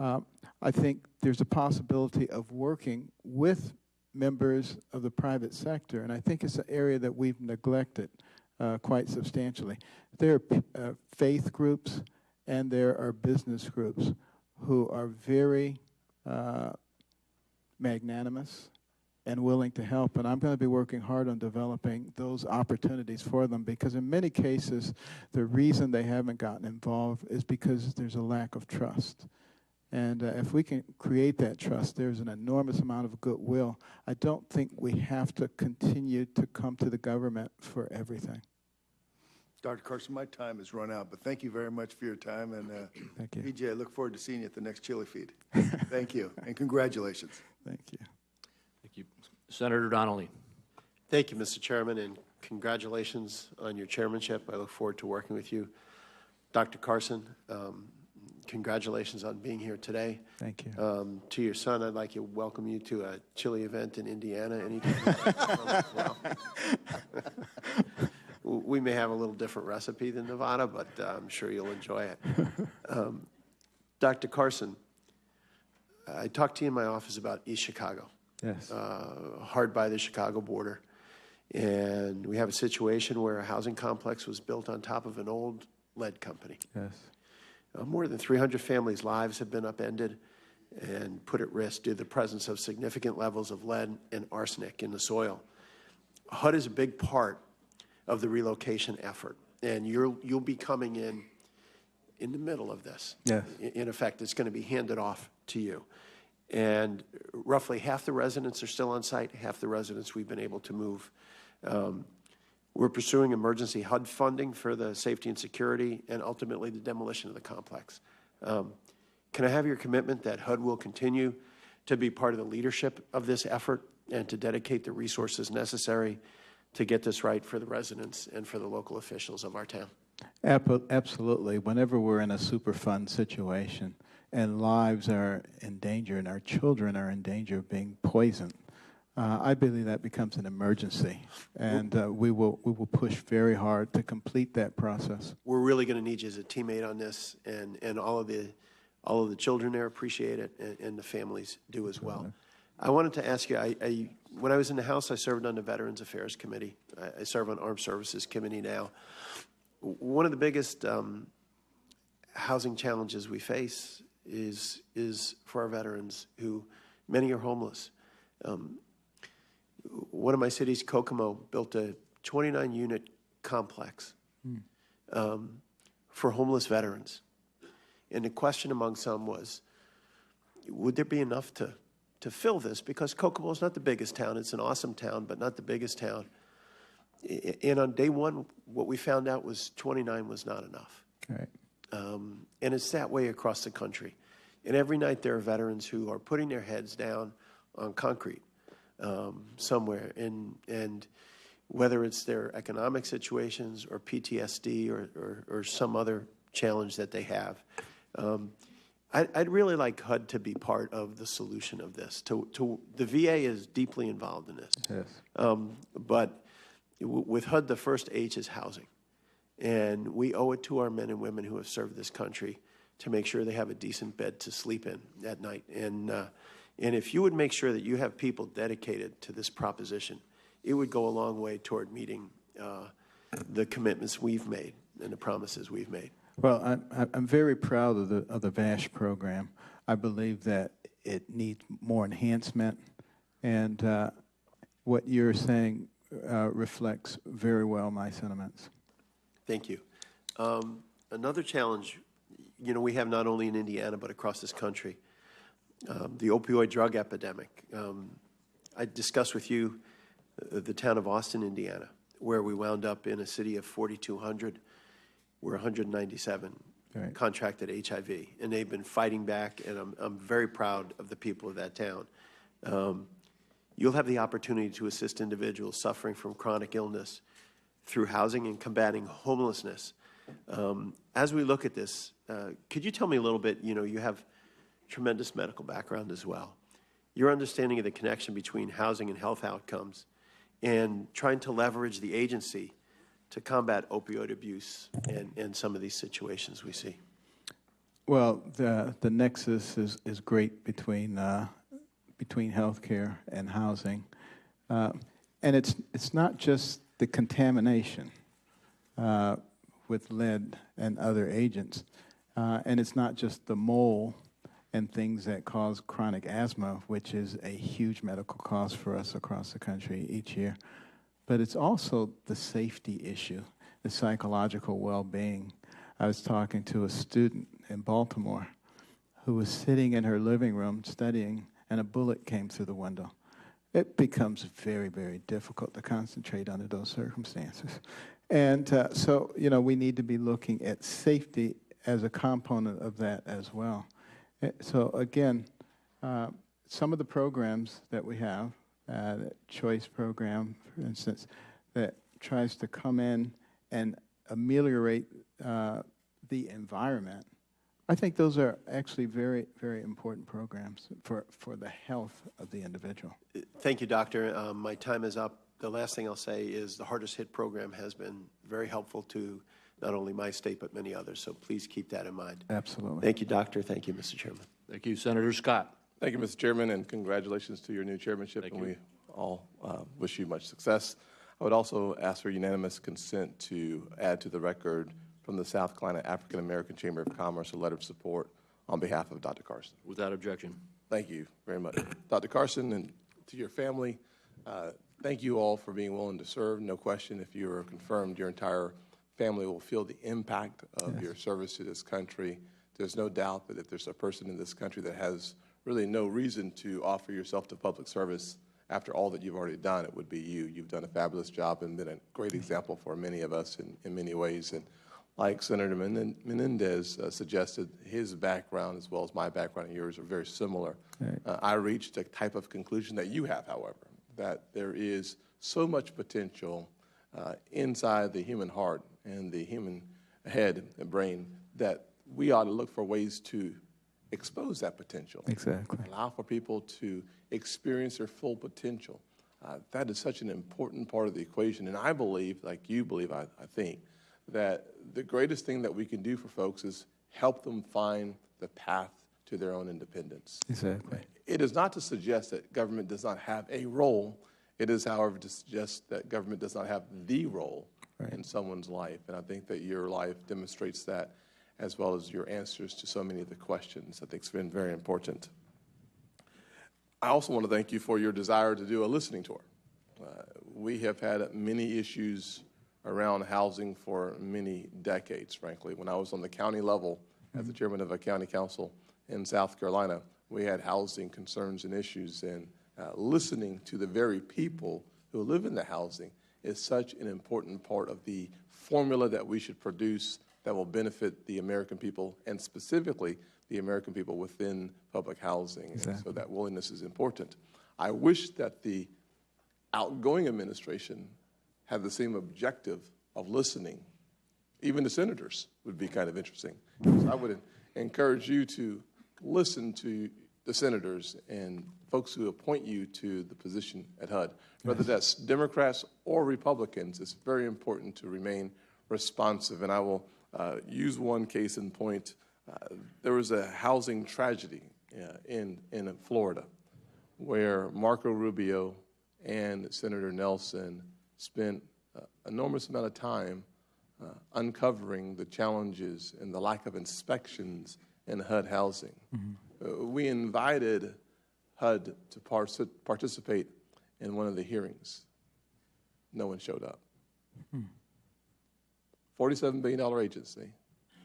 I think there's a possibility of working with members of the private sector, and I think it's an area that we've neglected quite substantially. There are faith groups and there are business groups who are very magnanimous and willing to help, and I'm going to be working hard on developing those opportunities for them, because in many cases the reason they haven't gotten involved is because there's a lack of trust. And if we can create that trust, there's an enormous amount of goodwill. I don't think we have to continue to come to the government for everything. Dr. Carson, my time has run out, but thank you very much for your time. And Thank you. PJ, I look forward to seeing you at the next chili feed. Thank you, and congratulations. Thank you. Thank you. Senator Donnelly. Thank you, Mr. Chairman, and congratulations on your chairmanship. I look forward to working with you. Dr. Carson, congratulations on being here today. Thank you. To your son, I'd like to welcome you to a chili event in Indiana anytime. Well, we may have a little different recipe than Nevada, but I'm sure you'll enjoy it. Dr. Carson, I talked to you in my office about East Chicago. Yes. Hard by the Chicago border. And we have a situation where a housing complex was built on top of an old lead company. Yes. More than 300 families' lives have been upended and put at risk due to the presence of significant levels of lead and arsenic in the soil. HUD is a big part of the relocation effort, and you'll be coming in the middle of this. Yes. In effect, it's going to be handed off to you. And roughly half the residents are still on site, half the residents we've been able to move. We're pursuing emergency HUD funding for the safety and security and ultimately the demolition of the complex. Can I have your commitment that HUD will continue to be part of the leadership of this effort and to dedicate the resources necessary to get this right for the residents and for the local officials of our town? Absolutely. Whenever we're in a Superfund situation and lives are in danger and our children are in danger of being poisoned, I believe that becomes an emergency, and we will push very hard to complete that process. We're really going to need you as a teammate on this, and all of the children there appreciate it, and the families do as well. I wanted to ask you, when I was in the House, I served on the Veterans Affairs Committee. I serve on Armed Services Committee now. One of the biggest housing challenges we face is for our veterans, who many are homeless. One of my cities, Kokomo, built a 29-unit complex for homeless veterans. And the question among some was, would there be enough to fill this? Because Kokomo is not the biggest town. It's an awesome town, but not the biggest town. And on day one, what we found out was 29 was not enough. Right. And it's that way across the country. And every night there are veterans who are putting their heads down on concrete somewhere. And whether it's their economic situations or PTSD or some other challenge that they have, I'd really like HUD to be part of the solution of this. The VA is deeply involved in this. Yes. But with HUD, the first H is housing. And we owe it to our men and women who have served this country to make sure they have a decent bed to sleep in at night. And if you would make sure that you have people dedicated to this proposition, it would go a long way toward meeting the commitments we've made and the promises we've made. Well, I'm very proud of the VASH program. I believe that it needs more enhancement, and what you're saying reflects very well my sentiments. Thank you. Another challenge, we have not only in Indiana but across this country, the opioid drug epidemic. I discussed with you the town of Austin, Indiana, where we wound up in a city of 4,200. We're 197 right. contracted HIV, and they've been fighting back, and I'm very proud of the people of that town. You'll have the opportunity to assist individuals suffering from chronic illness through housing and combating homelessness. As we look at this, could you tell me a little bit, you have tremendous medical background as well. Your understanding of the connection between housing and health outcomes and trying to leverage the agency to combat opioid abuse and some of these situations we see? Well, the nexus is great between between healthcare and housing. And it's not just the contamination with lead and other agents, and it's not just the mold and things that cause chronic asthma, which is a huge medical cost for us across the country each year, but it's also the safety issue, the psychological well-being. I was talking to a student in Baltimore who was sitting in her living room studying, and a bullet came through the window. It becomes very, very difficult to concentrate under those circumstances. And so, we need to be looking at safety as a component of that as well. So again, some of the programs that we have, the choice program, for instance, that tries to come in and ameliorate the environment, I think those are actually very, very important programs for the health of the individual. Thank you, Doctor. My time is up. The last thing I'll say is the Hardest Hit program has been very helpful to not only my state, but many others. So please keep that in mind. Absolutely. Thank you, Doctor. Thank you, Mr. Chairman. Thank you, Senator Scott. Thank you, Mr. Chairman, and congratulations to your new chairmanship. Thank and you. We all wish you much success. I would also ask for unanimous consent to add to the record from the South Carolina African American Chamber of Commerce a letter of support on behalf of Dr. Carson. Without objection. Thank you very much. Dr. Carson, and to your family, thank you all for being willing to serve. No question, if you are confirmed, your entire family will feel the impact of your service to this country. There's no doubt that if there's a person in this country that has really no reason to offer yourself to public service after all that you've already done, it would be you. You've done a fabulous job and been a great example for many of us in many ways. And like Senator Menendez suggested, his background as well as my background and yours are very similar. Right. I reached a type of conclusion that you have, however, that there is so much potential inside the human heart and the human head and brain that we ought to look for ways to expose that potential. Exactly. Allow for people to experience their full potential. That is such an important part of the equation. And I believe, like you believe, I think, that the greatest thing that we can do for folks is help them find the path to their own independence. Exactly. It is not to suggest that government does not have a role. It is, however, to suggest that government does not have the role in someone's life. And I think that your life demonstrates that, as well as your answers to so many of the questions. I think it's been very important. I also want to thank you for your desire to do a listening tour. We have had many issues around housing for many decades, frankly. When I was on the county level as the chairman of a county council in South Carolina, we had housing concerns and issues, and listening to the very people who live in the housing is such an important part of the formula that we should produce that will benefit the American people, and specifically the American people within public housing. Exactly. And so that willingness is important. I wish that the outgoing administration had the same objective of listening. Even the senators would be kind of interesting. So I would encourage you to listen to the senators and folks who appoint you to the position at HUD. Whether that's Democrats or Republicans, it's very important to remain responsive. And I will use one case in point. There was a housing tragedy in Florida where Marco Rubio and Senator Nelson spent an enormous amount of time uncovering the challenges and the lack of inspections in HUD housing. Mm-hmm. We invited HUD to participate in one of the hearings. No one showed up. $47 billion agency,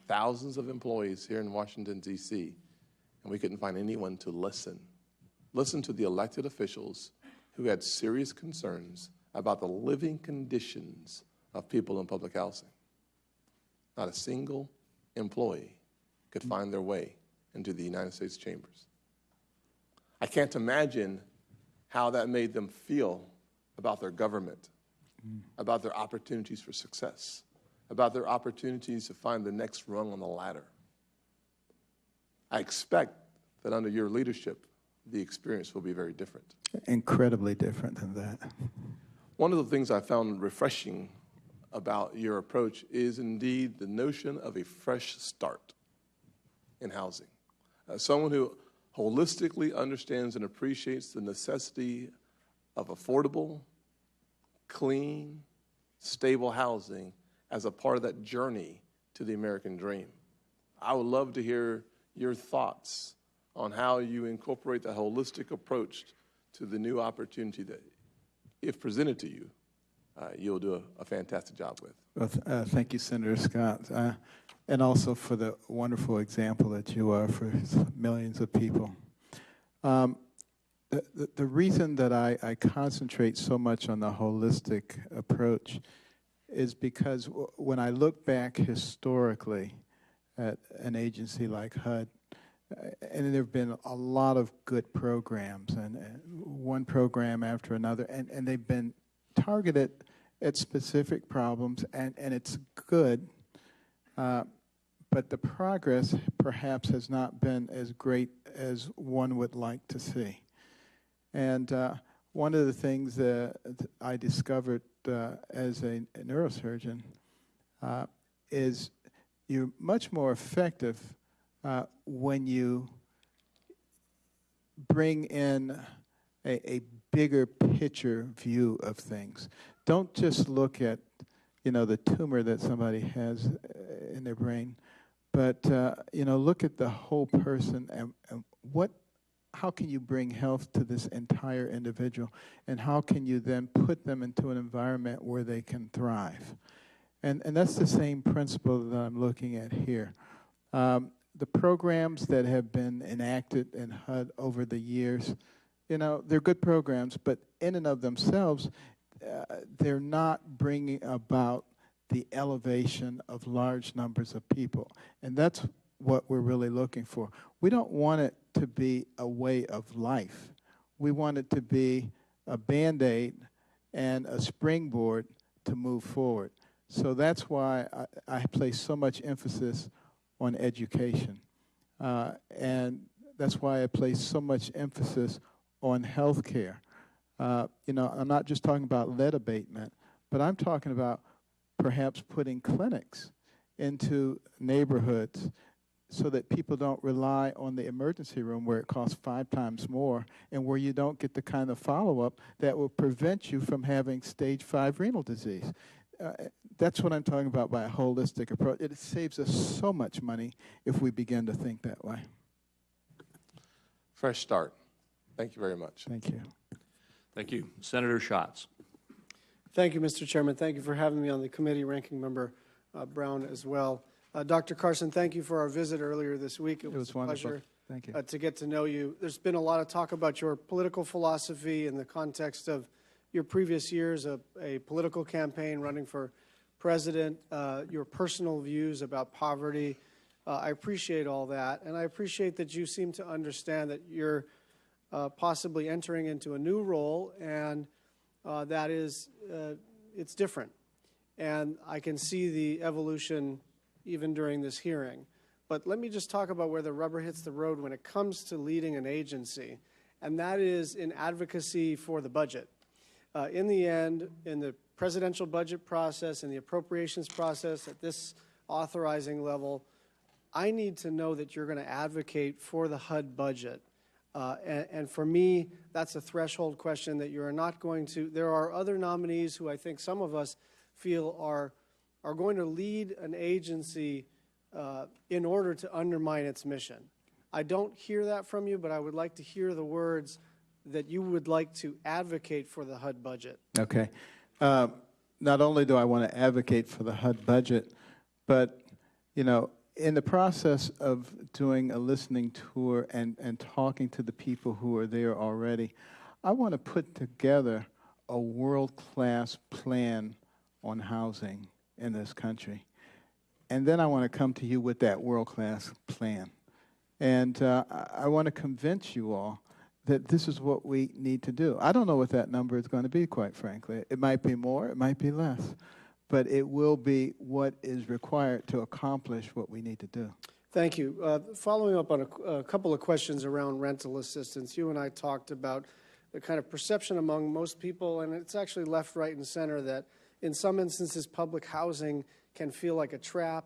thousands of employees here in Washington, D.C., and we couldn't find anyone to listen. Listen to the elected officials who had serious concerns about the living conditions of people in public housing. Not a single employee could find their way into the United States chambers. I can't imagine how that made them feel about their government, about their opportunities for success, about their opportunities to find the next rung on the ladder. I expect that under your leadership, the experience will be very different. Incredibly different than that. One of the things I found refreshing about your approach is indeed the notion of a fresh start in housing. Someone who holistically understands and appreciates the necessity of affordable, clean, stable housing as a part of that journey to the American dream. I would love to hear your thoughts on how you incorporate the holistic approach to the new opportunity that, if presented to you, you'll do a fantastic job with. Well, thank you, Senator Scott, and also for the wonderful example that you are for millions of people. The reason that I concentrate so much on the holistic approach is because when I look back historically at an agency like HUD, and there have been a lot of good programs, and one program after another, and they've been targeted at specific problems, and it's good, but the progress perhaps has not been as great as one would like to see. And one of the things that I discovered as a neurosurgeon is you're much more effective when you bring in a bigger picture view of things. Don't just look at, the tumor that somebody has in their brain, but look at the whole person and how can you bring health to this entire individual, and how can you then put them into an environment where they can thrive? And that's the same principle that I'm looking at here. The programs that have been enacted in HUD over the years, they're good programs, but in and of themselves, they're not bringing about the elevation of large numbers of people. And that's what we're really looking for. We don't want it to be a way of life. We want it to be a Band-Aid and a springboard to move forward. So that's why I place so much emphasis on education. And that's why I place so much emphasis on health care. I'm not just talking about lead abatement, but I'm talking about perhaps putting clinics into neighborhoods so that people don't rely on the emergency room where it costs 5 times more and where you don't get the kind of follow-up that will prevent you from having stage 5 renal disease. That's what I'm talking about by a holistic approach. It saves us so much money if we begin to think that way. Fresh start. Thank you very much. Thank you. Thank you. Senator Schatz. Thank you, Mr. Chairman. Thank you for having me on the committee, Ranking Member Brown as well. Dr. Carson, thank you for our visit earlier this week. It was a wonderful. pleasure Thank you. To get to know you. There's been a lot of talk about your political philosophy in the context of your previous years, a political campaign running for president, your personal views about poverty. I appreciate all that, and I appreciate that you seem to understand that you're possibly entering into a new role, and that is, it's different. And I can see the evolution even during this hearing. But let me just talk about where the rubber hits the road when it comes to leading an agency, and that is in advocacy for the budget. In the end, in the presidential budget process, in the appropriations process, at this authorizing level, I need to know that you're going to advocate for the HUD budget. And for me, that's a threshold question that you're not going to. There are other nominees who I think some of us feel are going to lead an agency in order to undermine its mission. I don't hear that from you, but I would like to hear the words that you would like to advocate for the HUD budget. Okay. Not only do I want to advocate for the HUD budget, but, in the process of doing a listening tour and talking to the people who are there already, I want to put together a world-class plan on housing in this country. And then I want to come to you with that world-class plan. And I want to convince you all that this is what we need to do. I don't know what that number is going to be, quite frankly. It might be more, it might be less. But it will be what is required to accomplish what we need to do. Thank you. Following up on a couple of questions around rental assistance, you and I talked about the kind of perception among most people, and it's actually left, right, and center, that in some instances public housing can feel like a trap.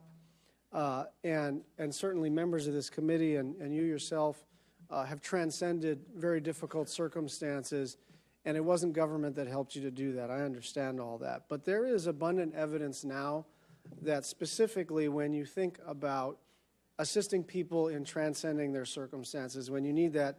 And certainly members of this committee and you yourself have transcended very difficult circumstances, and it wasn't government that helped you to do that. I understand all that. But there is abundant evidence now that specifically when you think about assisting people in transcending their circumstances, when you need that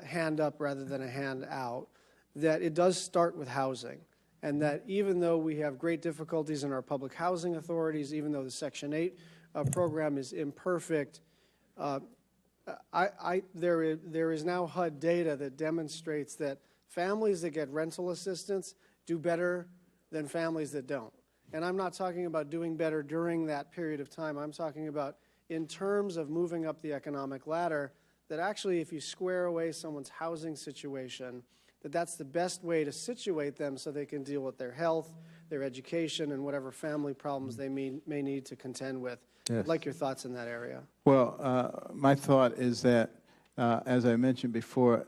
hand up rather than a hand out, that it does start with housing. And that even though we have great difficulties in our public housing authorities, even though the Section 8 program is imperfect, there is now HUD data that demonstrates that families that get rental assistance do better than families that don't. And I'm not talking about doing better during that period of time. I'm talking about in terms of moving up the economic ladder, that actually if you square away someone's housing situation, that's the best way to situate them so they can deal with their health, their education, and whatever family problems they may need to contend with. Yes. I'd like your thoughts in that area. Well, my thought is that, as I mentioned before,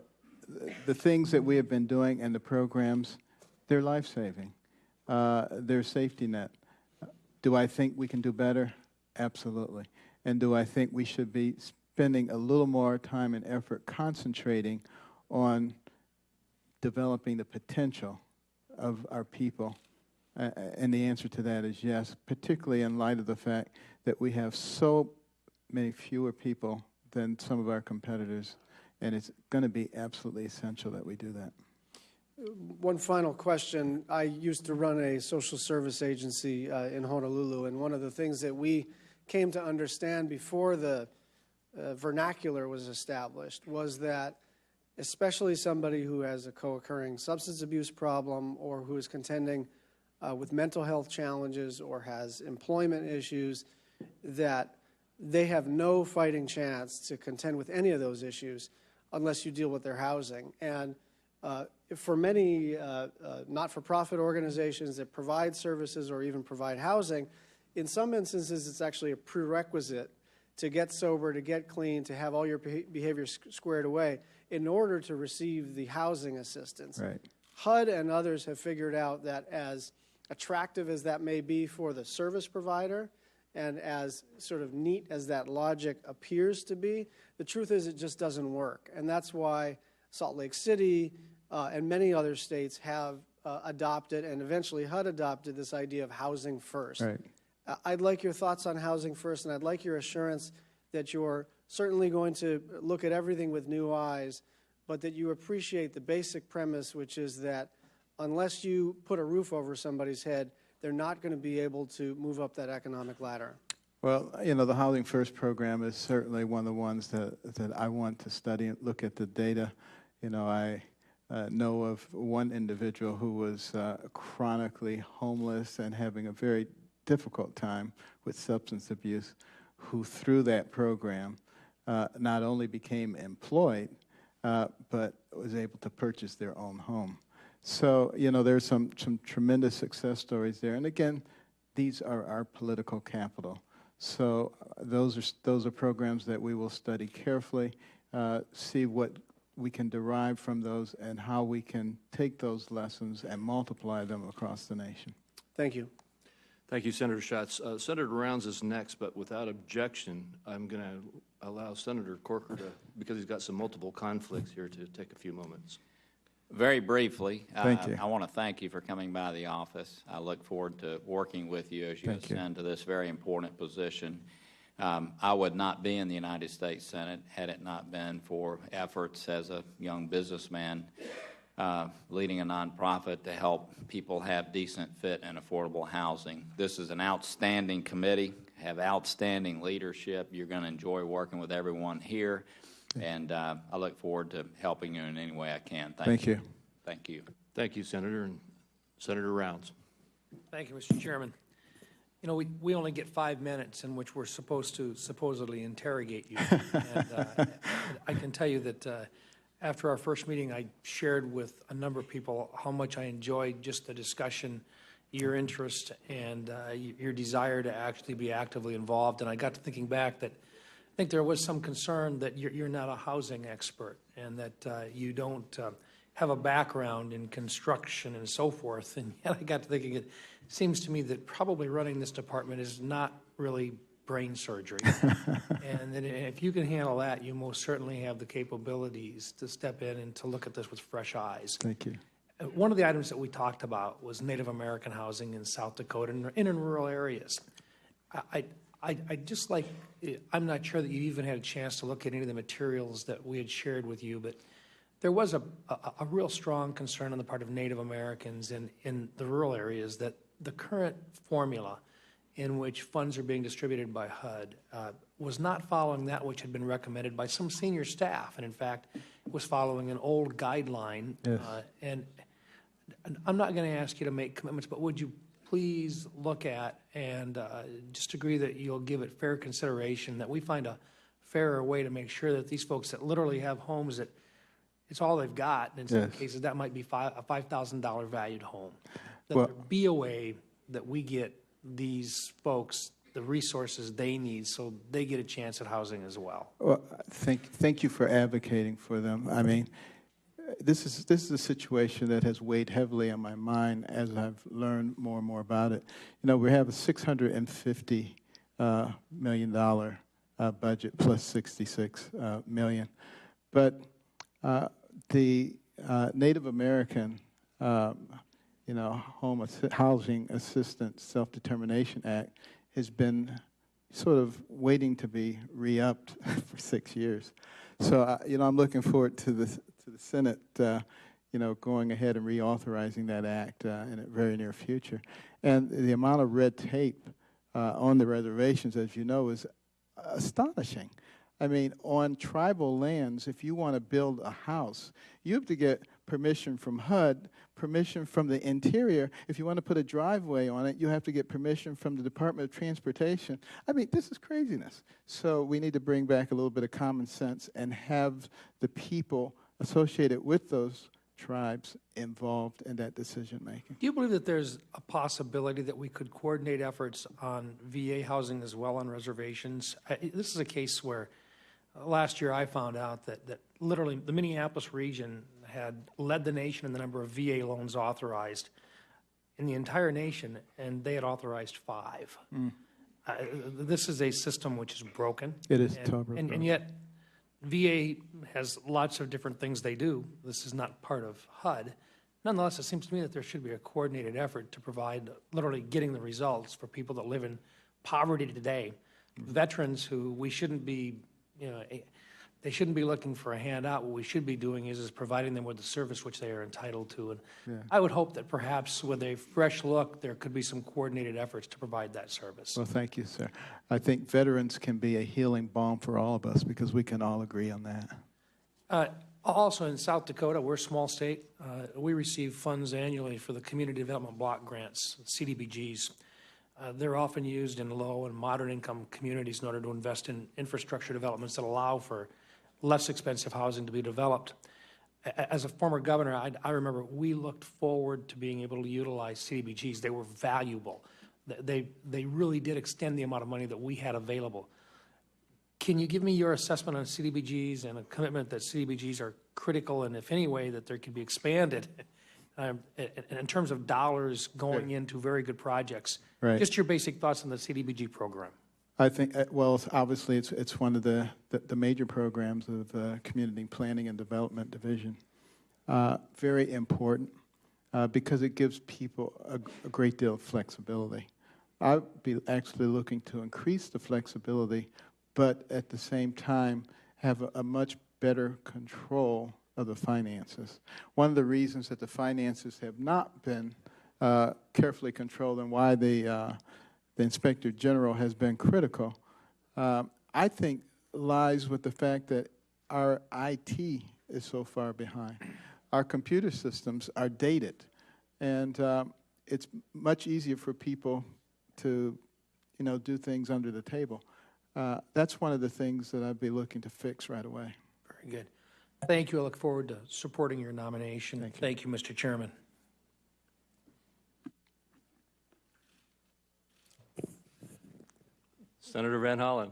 the things that we have been doing and the programs, they're life-saving. They're a safety net. Do I think we can do better? Absolutely. And do I think we should be spending a little more time and effort concentrating on developing the potential of our people? And the answer to that is yes, particularly in light of the fact that we have so many fewer people than some of our competitors, and it's going to be absolutely essential that we do that. One final question. I used to run a social service agency in Honolulu, and one of the things that we came to understand before the vernacular was established was that especially somebody who has a co-occurring substance abuse problem or who is contending with mental health challenges or has employment issues, that they have no fighting chance to contend with any of those issues unless you deal with their housing. And for many not-for-profit organizations that provide services or even provide housing, in some instances it's actually a prerequisite to get sober, to get clean, to have all your behaviors squared away in order to receive the housing assistance. Right. HUD and others have figured out that as attractive as that may be for the service provider and as sort of neat as that logic appears to be, the truth is it just doesn't work. And that's why Salt Lake City and many other states have adopted, and eventually HUD adopted, this idea of housing first. Right. I'd like your thoughts on housing first, and I'd like your assurance that you're certainly going to look at everything with new eyes, but that you appreciate the basic premise, which is that unless you put a roof over somebody's head, they're not going to be able to move up that economic ladder. Well, you know, the Housing First program is certainly one of the ones that I want to study and look at the data. You know, I know of one individual who was chronically homeless and having a very difficult time with substance abuse, who through that program not only became employed, but was able to purchase their own home. So, you know, there's some tremendous success stories there. And again, these are our political capital. So those are programs that we will study carefully, see what we can derive from those and how we can take those lessons and multiply them across the nation. Thank you. Thank you, Senator Schatz. Senator Rounds is next, but without objection, I'm going to allow Senator Corker to, because he's got some multiple conflicts here, to take a few moments. Very briefly, Thank you. I want to thank you for coming by the office. I look forward to working with you as you ascend to this very important position. I would not be in the United States Senate had it not been for efforts as a young businessman leading a nonprofit to help people have decent, fit, and affordable housing. This is an outstanding committee, have outstanding leadership. You're going to enjoy working with everyone here, and I look forward to helping you in any way I can. Thank you. Thank you. Thank you, Senator. And Senator Rounds. Thank you, Mr. Chairman. You know, we only get 5 minutes in which we're supposed to supposedly interrogate you. And I can tell you that after our first meeting, I shared with a number of people how much I enjoyed just the discussion, your interest, and your desire to actually be actively involved. And I got to thinking back that I think there was some concern that you're not a housing expert and that you don't have a background in construction and so forth. And yet I got to thinking, it seems to me that probably running this department is not really brain surgery. And then if you can handle that, you most certainly have the capabilities to step in and to look at this with fresh eyes. Thank you. One of the items that we talked about was Native American housing in South Dakota and in rural areas. I'd just like, I'm not sure that you even had a chance to look at any of the materials that we had shared with you, but there was a real strong concern on the part of Native Americans in the rural areas that the current formula in which funds are being distributed by HUD was not following that which had been recommended by some senior staff, and in fact was following an old guideline. Yes. And I'm not going to ask you to make commitments, but would you please look at and just agree that you'll give it fair consideration, that we find a fairer way to make sure that these folks that literally have homes that it's all they've got, and in some cases that might be a $5,000 valued home, that there be a way that we get these folks the resources they need so they get a chance at housing as well. Well, thank you for advocating for them. I mean, this is a situation that has weighed heavily on my mind as I've learned more and more about it. You know, we have a $650 million budget plus 66 million, but the Native American, Housing Assistance Self-Determination Act has been sort of waiting to be re-upped for 6 years. So, I'm looking forward to the Senate, going ahead and reauthorizing that act in the very near future. And the amount of red tape on the reservations, as you know, is astonishing. I mean, on tribal lands, if you want to build a house, you have to get permission from HUD, permission from the Interior. If you want to put a driveway on it, you have to get permission from the Department of Transportation. I mean, this is craziness. So we need to bring back a little bit of common sense and have the people associated with those tribes involved in that decision making. Do you believe that there's a possibility that we could coordinate efforts on VA housing as well on reservations? This is a case where last year I found out that literally the Minneapolis region had led the nation in the number of VA loans authorized in the entire nation, and they had authorized 5. This is a system which is broken. It is totally broken. And yet VA has lots of different things they do. This is not part of HUD. Nonetheless, it seems to me that there should be a coordinated effort to provide literally getting the results for people that live in poverty today, veterans who we shouldn't be, they shouldn't be looking for a handout. What we should be doing is providing them with the service which they are entitled to. And I would hope that perhaps with a fresh look, there could be some coordinated efforts to provide that service. Well, thank you, sir. I think veterans can be a healing balm for all of us because we can all agree on that. Also in South Dakota, we're a small state. We receive funds annually for the Community Development Block Grants, CDBGs. They're often used in low and moderate income communities in order to invest in infrastructure developments that allow for less expensive housing to be developed. As a former governor, I remember we looked forward to being able to utilize CDBGs. They were valuable. They really did extend the amount of money that we had available. Can you give me your assessment on CDBGs and a commitment that CDBGs are critical, and if any way that they could be expanded in terms of dollars going into very good projects? Right. Just your basic thoughts on the CDBG program. I think, well, obviously it's one of the major programs of the Community Planning and Development Division. Very important because it gives people a great deal of flexibility. I'd be actually looking to increase the flexibility, but at the same time have a much better control of the finances. One of the reasons that the finances have not been carefully controlled and why the Inspector General has been critical, I think lies with the fact that our IT is so far behind. Our computer systems are dated, and it's much easier for people to, do things under the table. That's one of the things that I'd be looking to fix right away. Very good. Thank you. I look forward to supporting your nomination. Thank you, Mr. Chairman. Senator Van Hollen.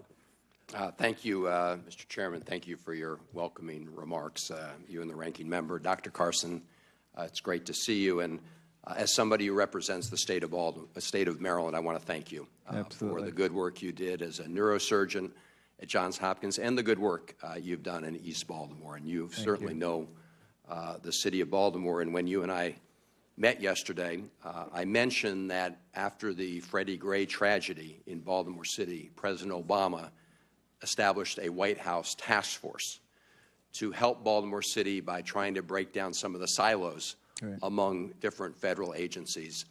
Thank you, Mr. Chairman. Thank you for your welcoming remarks, you and the ranking member. Dr. Carson, it's great to see you. And As somebody who represents the state of Maryland, I want to thank you for the good work you did as a neurosurgeon at Johns Hopkins and the good work you've done in East Baltimore. And you certainly know the city of Baltimore. And when you and I met yesterday, I mentioned that after the Freddie Gray tragedy in Baltimore City, President Obama established a White House task force to help Baltimore City by trying to break down some of the silos among different federal agencies.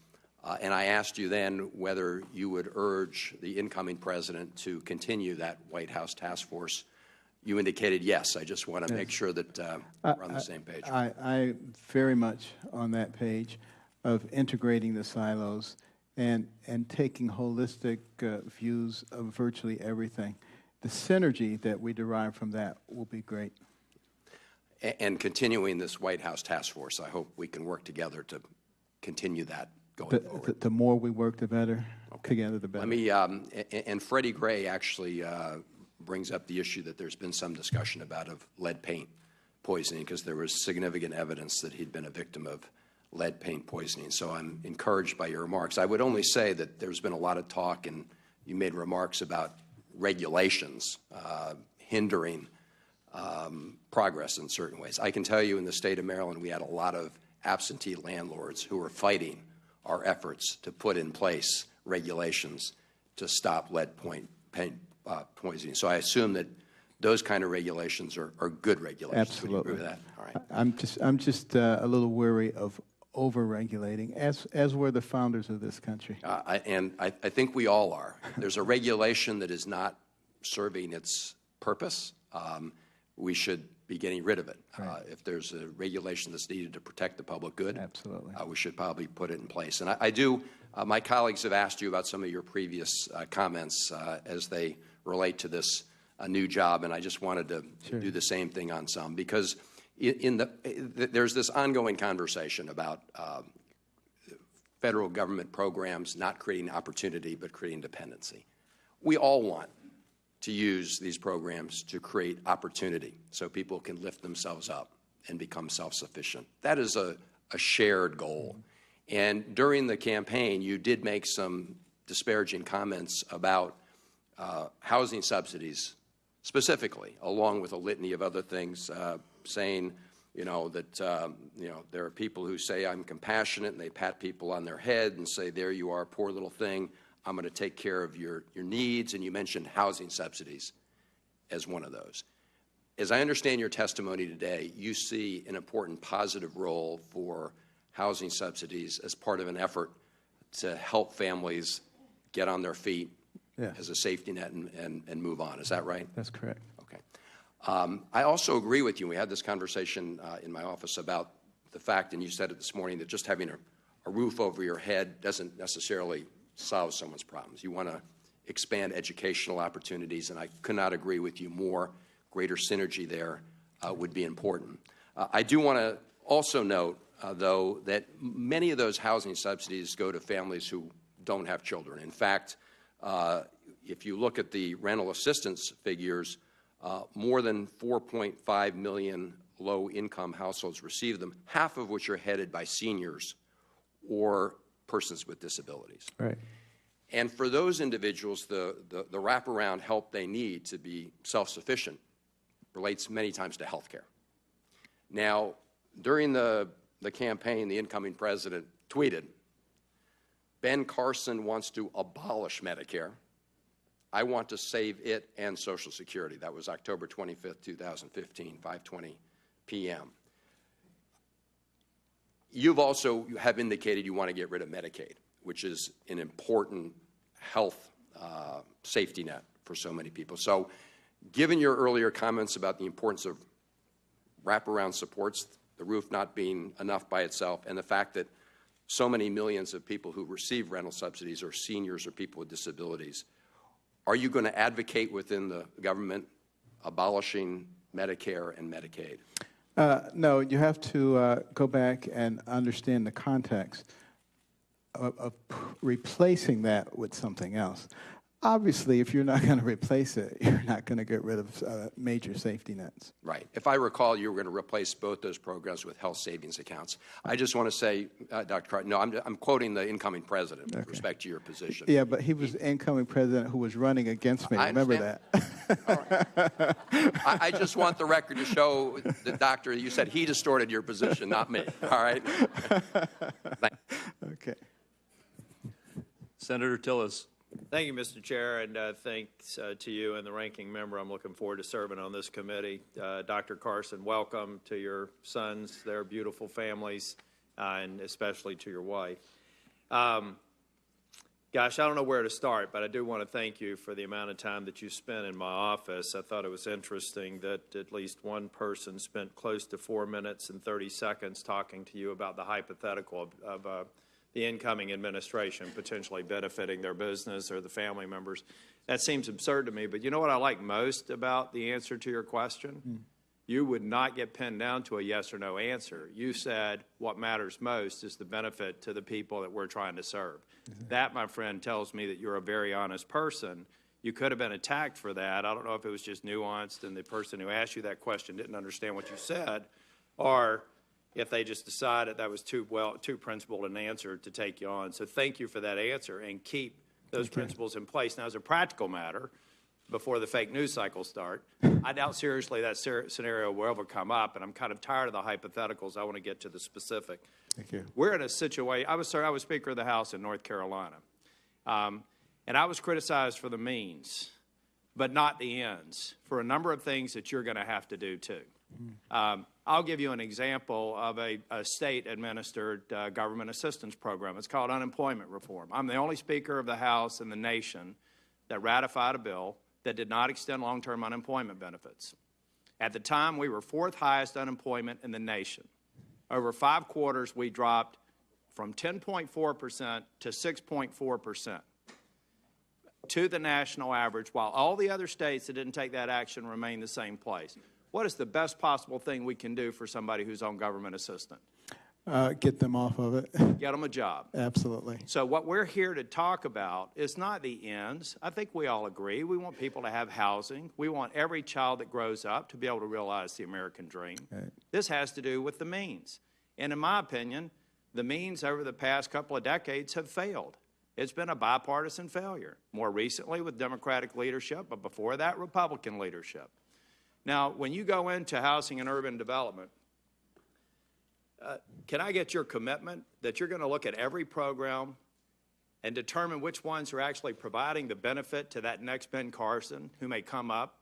And I asked you then whether you would urge the incoming president to continue that White House task force. You indicated yes. I just want to make sure that we're on the same page. I very much on that page of integrating the silos and taking holistic views of virtually everything. The synergy that we derive from that will be great. And continuing this White House task force, I hope we can work together to continue that going forward. The more we work, the better. Together, the better. Let me, and Freddie Gray actually brings up the issue that there's been some discussion about of lead paint poisoning, because there was significant evidence that he'd been a victim of lead paint poisoning. So I'm encouraged by your remarks. I would only say that there's been a lot of talk, and you made remarks about regulations hindering progress in certain ways. I can tell you in the state of Maryland, we had a lot of absentee landlords who were fighting our efforts to put in place regulations to stop lead paint poisoning. So I assume that those kind of regulations are good regulations. Absolutely. Would you agree with that? All right. I'm just a little weary of over-regulating, as were the founders of this country. I think we all are. There's a regulation that is not serving its purpose. We should be getting rid of it. Right. If there's a regulation that's needed to protect the public good, absolutely, we should probably put it in place. And I do, my colleagues have asked you about some of your previous comments as they relate to this new job, and I just wanted to do the same thing on some, because there's this ongoing conversation about federal government programs not creating opportunity but creating dependency. We all want to use these programs to create opportunity so people can lift themselves up and become self-sufficient. That is a shared goal. And during the campaign, you did make some disparaging comments about housing subsidies specifically, along with a litany of other things, saying, that, there are people who say I'm compassionate, and they pat people on their head and say, there you are, poor little thing. I'm going to take care of your needs, and you mentioned housing subsidies as one of those. As I understand your testimony today, you see an important positive role for housing subsidies as part of an effort to help families get on their feet as a safety net and move on. Is that right? That's correct. Okay. I also agree with you. We had this conversation in my office about the fact, and you said it this morning, that just having a roof over your head doesn't necessarily solve someone's problems. You want to expand educational opportunities, and I could not agree with you more. Greater synergy there would be important. I do want to also note, though, that many of those housing subsidies go to families who don't have children. In fact, if you look at the rental assistance figures, more than 4.5 million low-income households receive them, half of which are headed by seniors or persons with disabilities. Right. And for those individuals, the wraparound help they need to be self-sufficient relates many times to health care. Now, during the campaign, the incoming president tweeted, Ben Carson wants to abolish Medicare. I want to save it and Social Security. That was October 25th, 2015, 5:20 p.m. You've also have indicated you want to get rid of Medicaid, which is an important health safety net for so many people. So given your earlier comments about the importance of wraparound supports, the roof not being enough by itself, and the fact that so many millions of people who receive rental subsidies are seniors or people with disabilities, are you going to advocate within the government abolishing Medicare and Medicaid? No, you have to go back and understand the context of replacing that with something else. Obviously, if you're not going to replace it, you're not going to get rid of major safety nets. Right. If I recall, you were going to replace both those programs with health savings accounts. I just want to say, Dr. Carson, no, I'm quoting the incoming president with respect to your position. Yeah, but he was the incoming president who was running against me. Remember that. All right. I just want the record to show the doctor, you said he distorted your position, not me. All right? Okay. Senator Tillis. Thank you, Mr. Chair, and thanks to you and the ranking member. I'm looking forward to serving on this committee. Dr. Carson, welcome to your sons, their beautiful families, and especially to your wife. Gosh, I don't know where to start, but I do want to thank you for the amount of time that you spent in my office. I thought it was interesting that at least one person spent close to 4 minutes and 30 seconds talking to you about the hypothetical of the incoming administration potentially benefiting their business or the family members. That seems absurd to me, but you know what I like most about the answer to your question? You would not get pinned down to a yes or no answer. You said what matters most is the benefit to the people that we're trying to serve. That, my friend, tells me that you're a very honest person. You could have been attacked for that. I don't know if it was just nuanced and the person who asked you that question didn't understand what you said, or if they just decided that was too principled an answer to take you on. So thank you for that answer, and keep those principles in place. Now, as a practical matter, before the fake news cycle start, I doubt seriously that scenario will ever come up, and I'm kind of tired of the hypotheticals. I want to get to the specific. Thank you. We're in a situation. I was Speaker of the House in North Carolina, and I was criticized for the means, but not the ends, for a number of things that you're going to have to do too. I'll give you an example of a state-administered government assistance program. It's called unemployment reform. I'm the only Speaker of the House in the nation that ratified a bill that did not extend long-term unemployment benefits. At the time, we were fourth highest unemployment in the nation. Over 5 quarters, we dropped from 10.4% to 6.4% to the national average, while all the other states that didn't take that action remain the same place. What is the best possible thing we can do for somebody who's on government assistance? Get them off of it. Get them a job. Absolutely. So what we're here to talk about is not the ends. I think we all agree. We want people to have housing. We want every child that grows up to be able to realize the American dream. Right. This has to do with the means. And in my opinion, the means over the past couple of decades have failed. It's been a bipartisan failure, more recently with Democratic leadership, but before that, Republican leadership. Now, when you go into housing and urban development, can I get your commitment that you're going to look at every program and determine which ones are actually providing the benefit to that next Ben Carson who may come up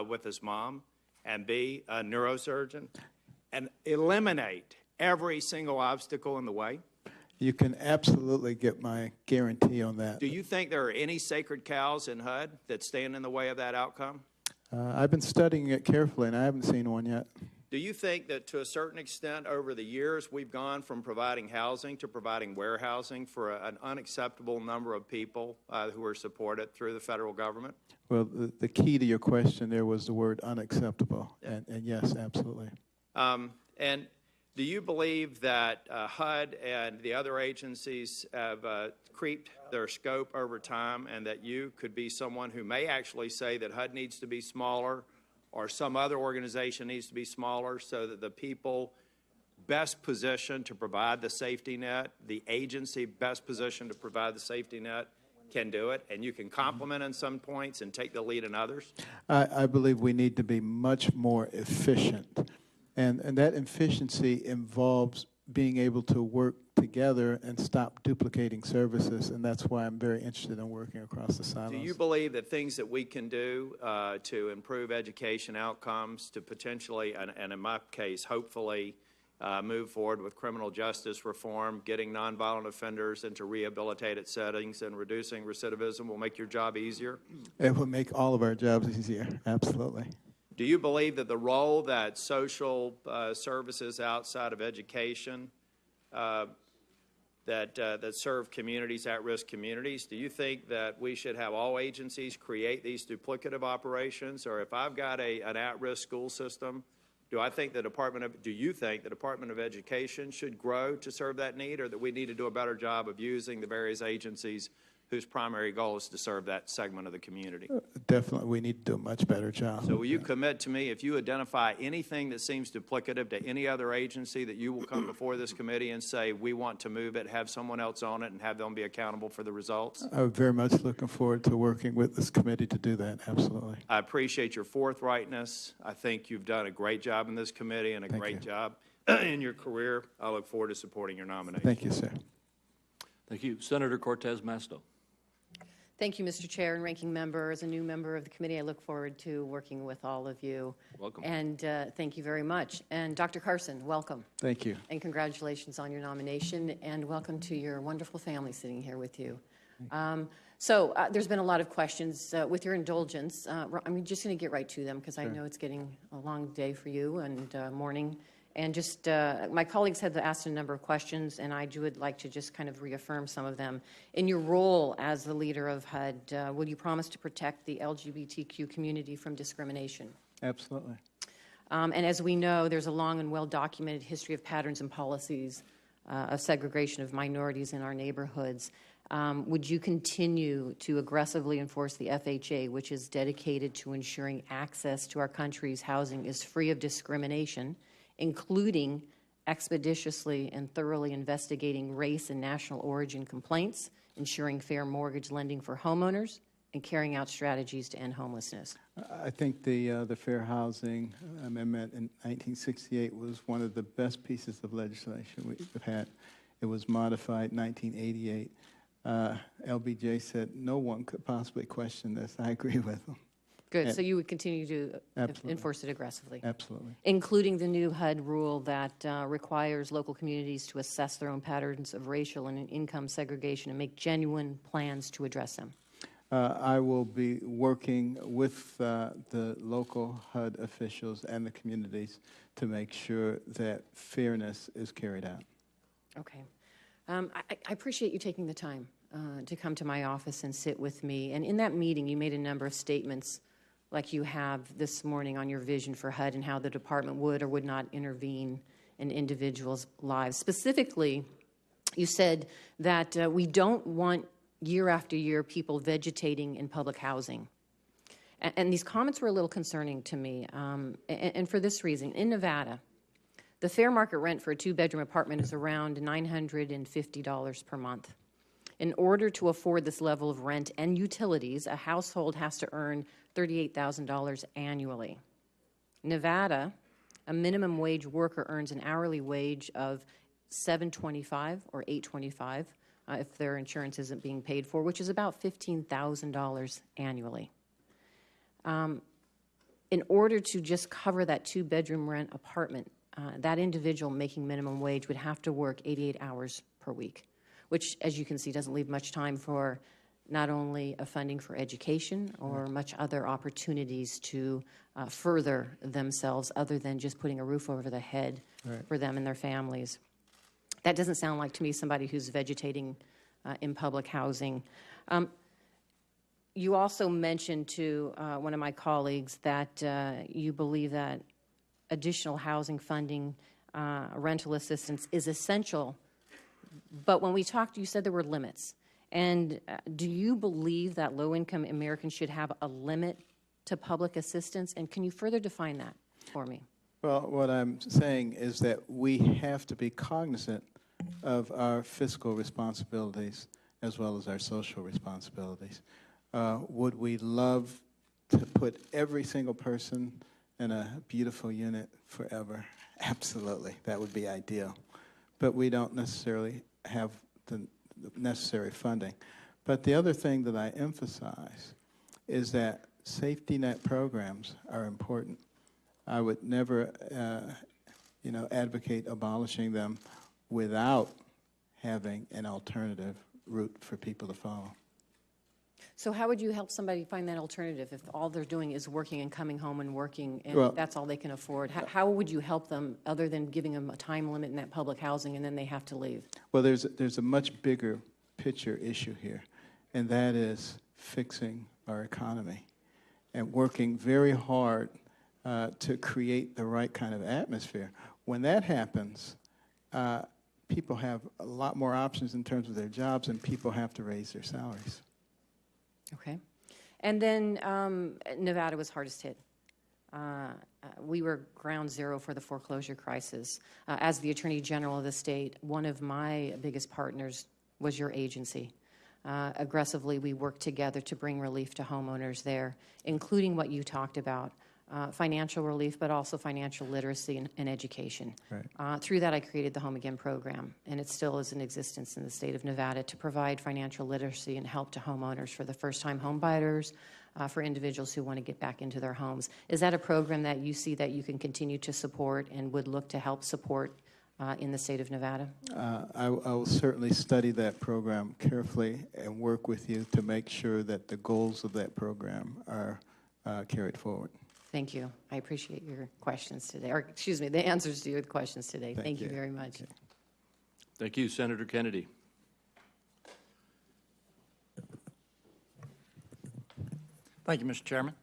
with his mom and be a neurosurgeon, and eliminate every single obstacle in the way? You can absolutely get my guarantee on that. Do you think there are any sacred cows in HUD that stand in the way of that outcome? I've been studying it carefully, and I haven't seen one yet. Do you think that to a certain extent over the years we've gone from providing housing to providing warehousing for an unacceptable number of people who are supported through the federal government? Well, the key to your question there was the word unacceptable, yeah. And yes, absolutely. And do you believe that HUD and the other agencies have creeped their scope over time, and that you could be someone who may actually say that HUD needs to be smaller or some other organization needs to be smaller so that the people best positioned to provide the safety net, the agency best positioned to provide the safety net, can do it, and you can complement in some points and take the lead in others? I believe we need to be much more efficient. And that efficiency involves being able to work together and stop duplicating services, and that's why I'm very interested in working across the silos. Do you believe that things that we can do to improve education outcomes, to potentially, and in my case, hopefully, move forward with criminal justice reform, getting nonviolent offenders into rehabilitated settings, and reducing recidivism will make your job easier? It will make all of our jobs easier, absolutely. Do you believe that the role that social services outside of education that serve communities, at-risk communities, do you think that we should have all agencies create these duplicative operations? Or if I've got an at-risk school system, do you think the Department of Education should grow to serve that need, or that we need to do a better job of using the various agencies whose primary goal is to serve that segment of the community. Definitely, we need to do a much better job. So will you commit to me, if you identify anything that seems duplicative to any other agency, that you will come before this committee and say, we want to move it, have someone else on it, and have them be accountable for the results? I'm very much looking forward to working with this committee to do that, absolutely. I appreciate your forthrightness. I think you've done a great job in this committee and a great job in your career. I look forward to supporting your nomination. Thank you, sir. Thank you. Senator Cortez Masto. Thank you, Mr. Chair and Ranking Member. As a new member of the committee, I look forward to working with all of you. Welcome. And thank you very much. And Dr. Carson, welcome. Thank you. And congratulations on your nomination, and welcome to your wonderful family sitting here with you. There's been a lot of questions. With your indulgence, I'm just going to get right to them because I know it's getting a long day for you and morning. And just my colleagues have asked a number of questions, and I would like to just kind of reaffirm some of them. In your role as the leader of HUD, will you promise to protect the LGBTQ community from discrimination? Absolutely. And as we know, there's a long and well-documented history of patterns and policies of segregation of minorities in our neighborhoods. Would you continue to aggressively enforce the FHA, which is dedicated to ensuring access to our country's housing is free of discrimination, including expeditiously and thoroughly investigating race and national origin complaints, ensuring fair mortgage lending for homeowners, and carrying out strategies to end homelessness? I think the Fair Housing Amendment in 1968 was one of the best pieces of legislation we've had. It was modified in 1988. LBJ said no one could possibly question this. I agree with him. Good. So you would continue to enforce it aggressively? Absolutely. Including the new HUD rule that requires local communities to assess their own patterns of racial and income segregation and make genuine plans to address them? I will be working with the local HUD officials and the communities to make sure that fairness is carried out. Okay. I appreciate you taking the time to come to my office and sit with me. And in that meeting, you made a number of statements like you have this morning on your vision for HUD and how the department would or would not intervene in individuals' lives. Specifically, you said that we don't want year after year people vegetating in public housing. And these comments were a little concerning to me, and for this reason. In Nevada, the fair market rent for a two-bedroom apartment is around $950 per month. In order to afford this level of rent and utilities, a household has to earn $38,000 annually. Nevada, a minimum wage worker earns an hourly wage of $7.25 or $8.25 if their insurance isn't being paid for, which is about $15,000 annually. In order to just cover that two-bedroom rent apartment, that individual making minimum wage would have to work 88 hours per week, which, as you can see, doesn't leave much time for not only a funding for education or much other opportunities to further themselves other than just putting a roof over the head for them and their families. That doesn't sound like to me somebody who's vegetating in public housing. You also mentioned to one of my colleagues that you believe that additional housing funding, rental assistance is essential. But when we talked, you said there were limits. And do you believe that low-income Americans should have a limit to public assistance? And can you further define that for me? Well, what I'm saying is that we have to be cognizant of our fiscal responsibilities as well as our social responsibilities. Would we love to put every single person in a beautiful unit forever? Absolutely. That would be ideal. But we don't necessarily have the necessary funding. But the other thing that I emphasize is that safety net programs are important. I would never, advocate abolishing them without having an alternative route for people to follow. So how would you help somebody find that alternative if all they're doing is working and coming home and working and that's all they can afford? How would you help them other than giving them a time limit in that public housing and then they have to leave? Well, there's a much bigger picture issue here, and that is fixing our economy and working very hard to create the right kind of atmosphere. When that happens, people have a lot more options in terms of their jobs, and people have to raise their salaries. Okay. And then Nevada was hardest hit. We were ground zero for the foreclosure crisis. As the Attorney General of the state, one of my biggest partners was your agency. Aggressively, we worked together to bring relief to homeowners there, including what you talked about, financial relief, but also financial literacy and education. Right. Through that, I created the Home Again program, and it still is in existence in the state of Nevada to provide financial literacy and help to homeowners for the first-time home buyers, for individuals who want to get back into their homes. Is that a program that you see that you can continue to support and would look to help support in the state of Nevada? I will certainly study that program carefully and work with you to make sure that the goals of that program are carried forward. Thank you. I appreciate your questions today, or excuse me, the answers to your questions today. Thank you very much. Okay. Thank you, Senator Kennedy. Thank you, Mr. Chairman.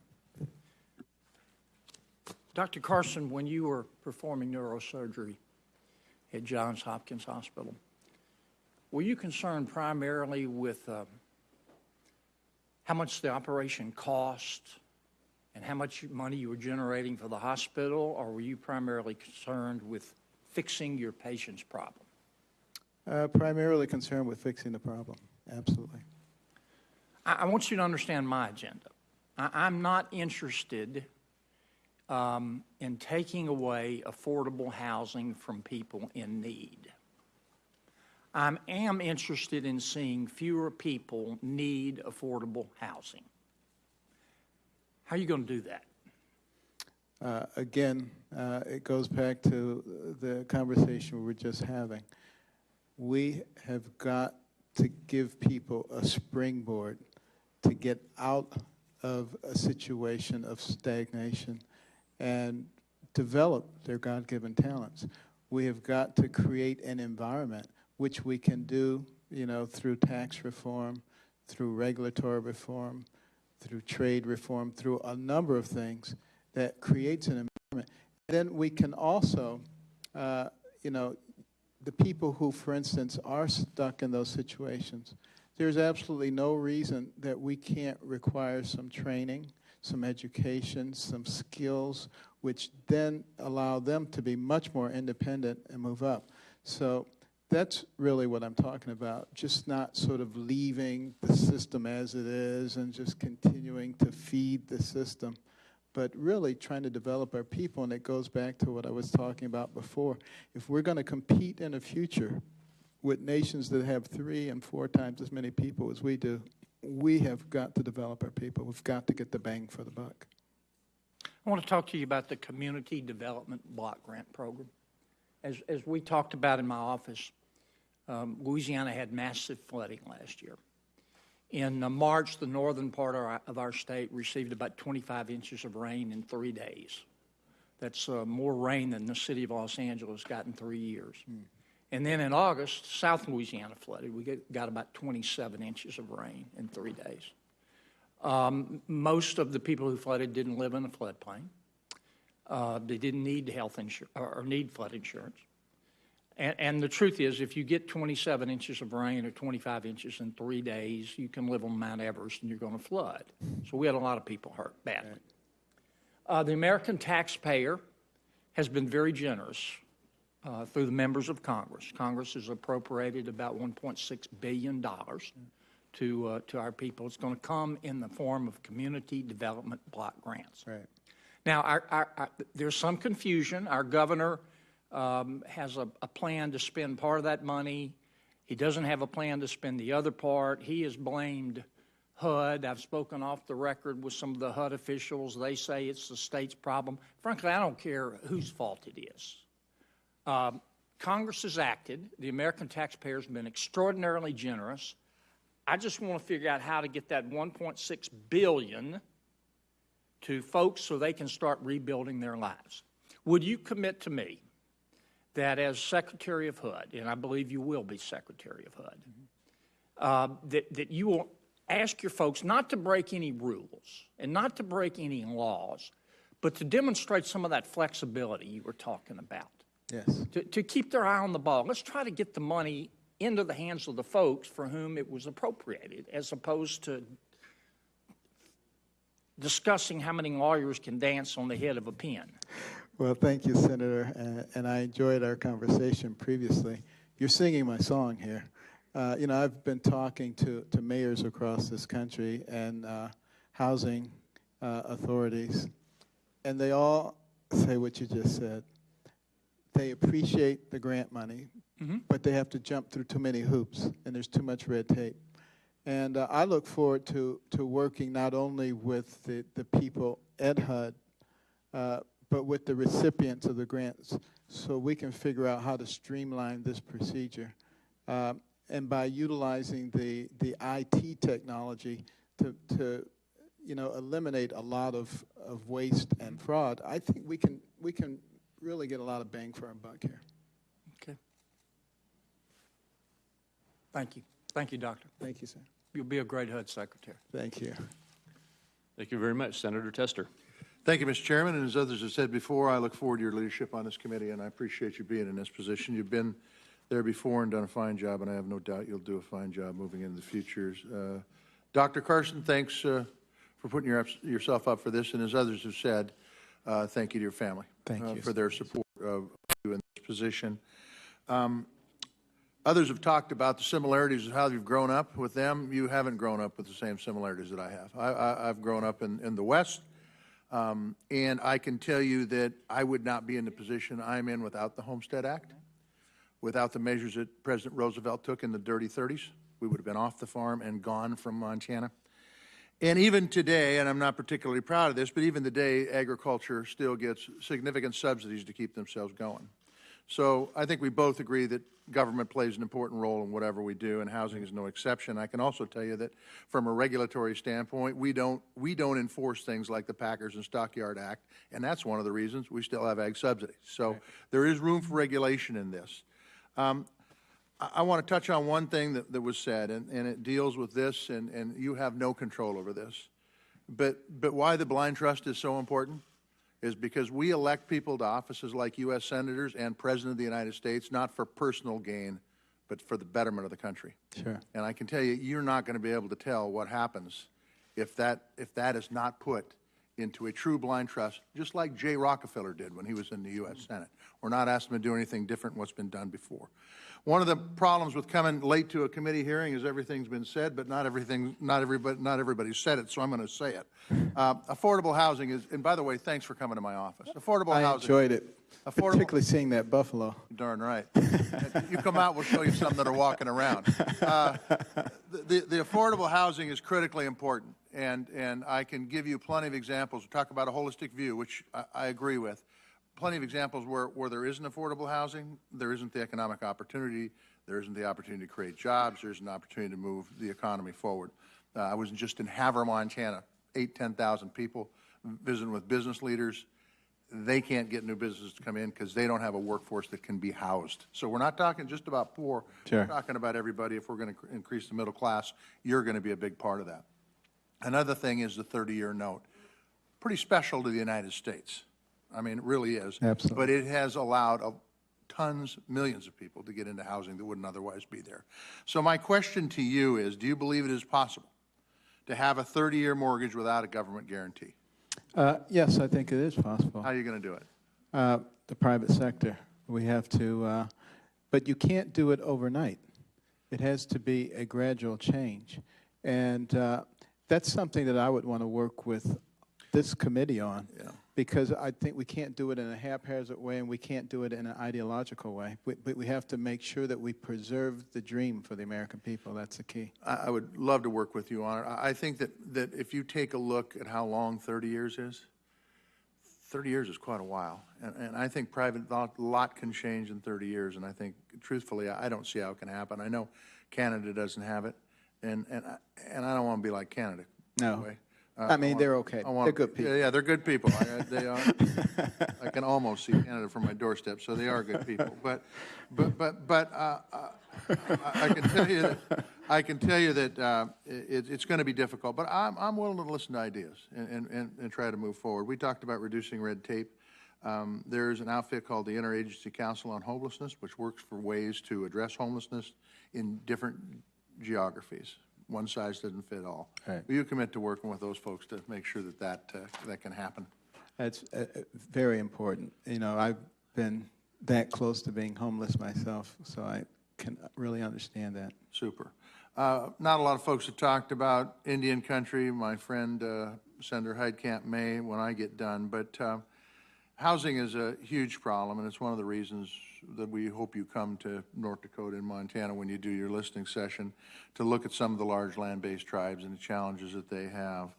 Dr. Carson, when you were performing neurosurgery at Johns Hopkins Hospital, were you concerned primarily with how much the operation cost and how much money you were generating for the hospital, or were you primarily concerned with fixing your patient's problem? Primarily concerned with fixing the problem, absolutely. I want you to understand my agenda. I'm not interested in taking away affordable housing from people in need. I am interested in seeing fewer people need affordable housing. How are you going to do that? Again, it goes back to the conversation we were just having. We have got to give people a springboard to get out of a situation of stagnation and develop their God-given talents. We have got to create an environment which we can do, through tax reform, through regulatory reform, through trade reform, through a number of things that creates an environment. Then we can also, the people who, for instance, are stuck in those situations, there's absolutely no reason that we can't require some training, some education, some skills, which then allow them to be much more independent and move up. So that's really what I'm talking about, just not sort of leaving the system as it is and just continuing to feed the system, but really trying to develop our people. And it goes back to what I was talking about before. If we're going to compete in the future with nations that have 3 and 4 times as many people as we do, we have got to develop our people. We've got to get the bang for the buck. I want to talk to you about the Community Development Block Grant Program. As we talked about in my office, Louisiana had massive flooding last year. In March, the northern part of our state received about 25 inches of rain in 3 days. That's more rain than the city of Los Angeles got in 3 years. And then in August, South Louisiana flooded. We got about 27 inches of rain in 3 days. Most of the people who flooded didn't live in a floodplain. They didn't need health insurance or need flood insurance. And the truth is, if you get 27 inches of rain or 25 inches in 3 days, you can live on Mount Everest and you're going to flood. So we had a lot of people hurt badly. The American taxpayer has been very generous through the members of Congress. Congress has appropriated about $1.6 billion to our people. It's going to come in the form of community development block grants. Right. Now, there's some confusion. Our governor has a plan to spend part of that money. He doesn't have a plan to spend the other part. He has blamed HUD. I've spoken off the record with some of the HUD officials. They say it's the state's problem. Frankly, I don't care whose fault it is. Congress has acted. The American taxpayer has been extraordinarily generous. I just want to figure out how to get that $1.6 billion to folks so they can start rebuilding their lives. Would you commit to me that as Secretary of HUD, and I believe you will be Secretary of HUD, that you will ask your folks not to break any rules and not to break any laws, but to demonstrate some of that flexibility you were talking about? Yes. To keep their eye on the ball. Let's try to get the money into the hands of the folks for whom it was appropriated, as opposed to discussing how many lawyers can dance on the head of a pin. Well, thank you, Senator, and I enjoyed our conversation previously. You're singing my song here. I've been talking to mayors across this country and housing authorities, and they all say what you just said. They appreciate the grant money, but they have to jump through too many hoops, and there's too much red tape. And I look forward to working not only with the people at HUD, but with the recipients of the grants, so we can figure out how to streamline this procedure. And by utilizing the IT technology to eliminate a lot of waste and fraud, I think we can really get a lot of bang for our buck here. Okay. Thank you. Thank you, Doctor. Thank you, sir. You'll be a great HUD secretary. Thank you. Thank you very much. Senator Tester. Thank you, Mr. Chairman. And as others have said before, I look forward to your leadership on this committee, and I appreciate you being in this position. You've been there before and done a fine job, and I have no doubt you'll do a fine job moving into the futures. Dr. Carson, thanks for putting yourself up for this, and as others have said, thank you to your family for their support of you in this position. Others have talked about the similarities of how you've grown up with them. You haven't grown up with the same similarities that I have. I've grown up in the West, and I can tell you that I would not be in the position I'm in without the Homestead Act, without the measures that President Roosevelt took in the dirty 30s. We would have been off the farm and gone from Montana. And even today, and I'm not particularly proud of this, but even today, agriculture still gets significant subsidies to keep themselves going. So I think we both agree that government plays an important role in whatever we do, and housing is no exception. I can also tell you that from a regulatory standpoint, we don't enforce things like the Packers and Stockyard Act, and that's one of the reasons we still have ag subsidies. So there is room for regulation in this. I want to touch on one thing that was said, and it deals with this, and you have no control over this. But why the blind trust is so important is because we elect people to offices like U.S. senators and President of the United States, not for personal gain, but for the betterment of the country. Sure. And I can tell you, you're not going to be able to tell what happens if that is not put into a true blind trust, just like Jay Rockefeller did when he was in the U.S. Senate. We're not asking him to do anything different than what's been done before. One of the problems with coming late to a committee hearing is everything's been said, but not everybody said it, so I'm going to say it. Affordable housing is, and by the way, thanks for coming to my office. Affordable housing. I enjoyed it, particularly seeing that buffalo. Darn right. You come out, we'll show you some that are walking around. The affordable housing is critically important, and I can give you plenty of examples. We talk about a holistic view, which I agree with. Plenty of examples where there isn't affordable housing, there isn't the economic opportunity, there isn't the opportunity to create jobs, there's an opportunity to move the economy forward. I was just in Havre, Montana, 10,000 people visiting with business leaders. They can't get new businesses to come in because they don't have a workforce that can be housed. So we're not talking just about poor, We're talking about everybody. If we're going to increase the middle class, you're going to be a big part of that. Another thing is the 30-year note. Pretty special to the United States. I mean, it really is. Absolutely. But it has allowed tons, millions of people to get into housing that wouldn't otherwise be there. So my question to you is, do you believe it is possible to have a 30-year mortgage without a government guarantee? Yes, I think it is possible. How are you going to do it? The private sector. We have to, but you can't do it overnight. It has to be a gradual change. And that's something that I would want to work with this committee on, because I think we can't do it in a haphazard way and we can't do it in an ideological way. But we have to make sure that we preserve the dream for the American people. That's the key. I would love to work with you on it. I think that if you take a look at how long 30 years is, 30 years is quite a while. And I think private lot can change in 30 years. And I think, truthfully, I don't see how it can happen. I know Canada doesn't have it. And I don't want to be like Canada. No. I mean, they're okay. They're good people. Yeah, they're good people. They are. I can almost see Canada from my doorstep, so they are good people. But I can tell you that it's going to be difficult. But I'm willing to listen to ideas and try to move forward. We talked about reducing red tape. There's an outfit called the Interagency Council on Homelessness, which works for ways to address homelessness in different geographies. One size doesn't fit all. Right. Will you commit to working with those folks to make sure that that can happen? That's very important. You know, I've been that close to being homeless myself, so I can really understand that. Super. Not a lot of folks have talked about Indian country. My friend Senator Heidkamp may when I get done, but housing is a huge problem, and it's one of the reasons that we hope you come to North Dakota and Montana when you do your listening session to look at some of the large land-based tribes and the challenges that they have.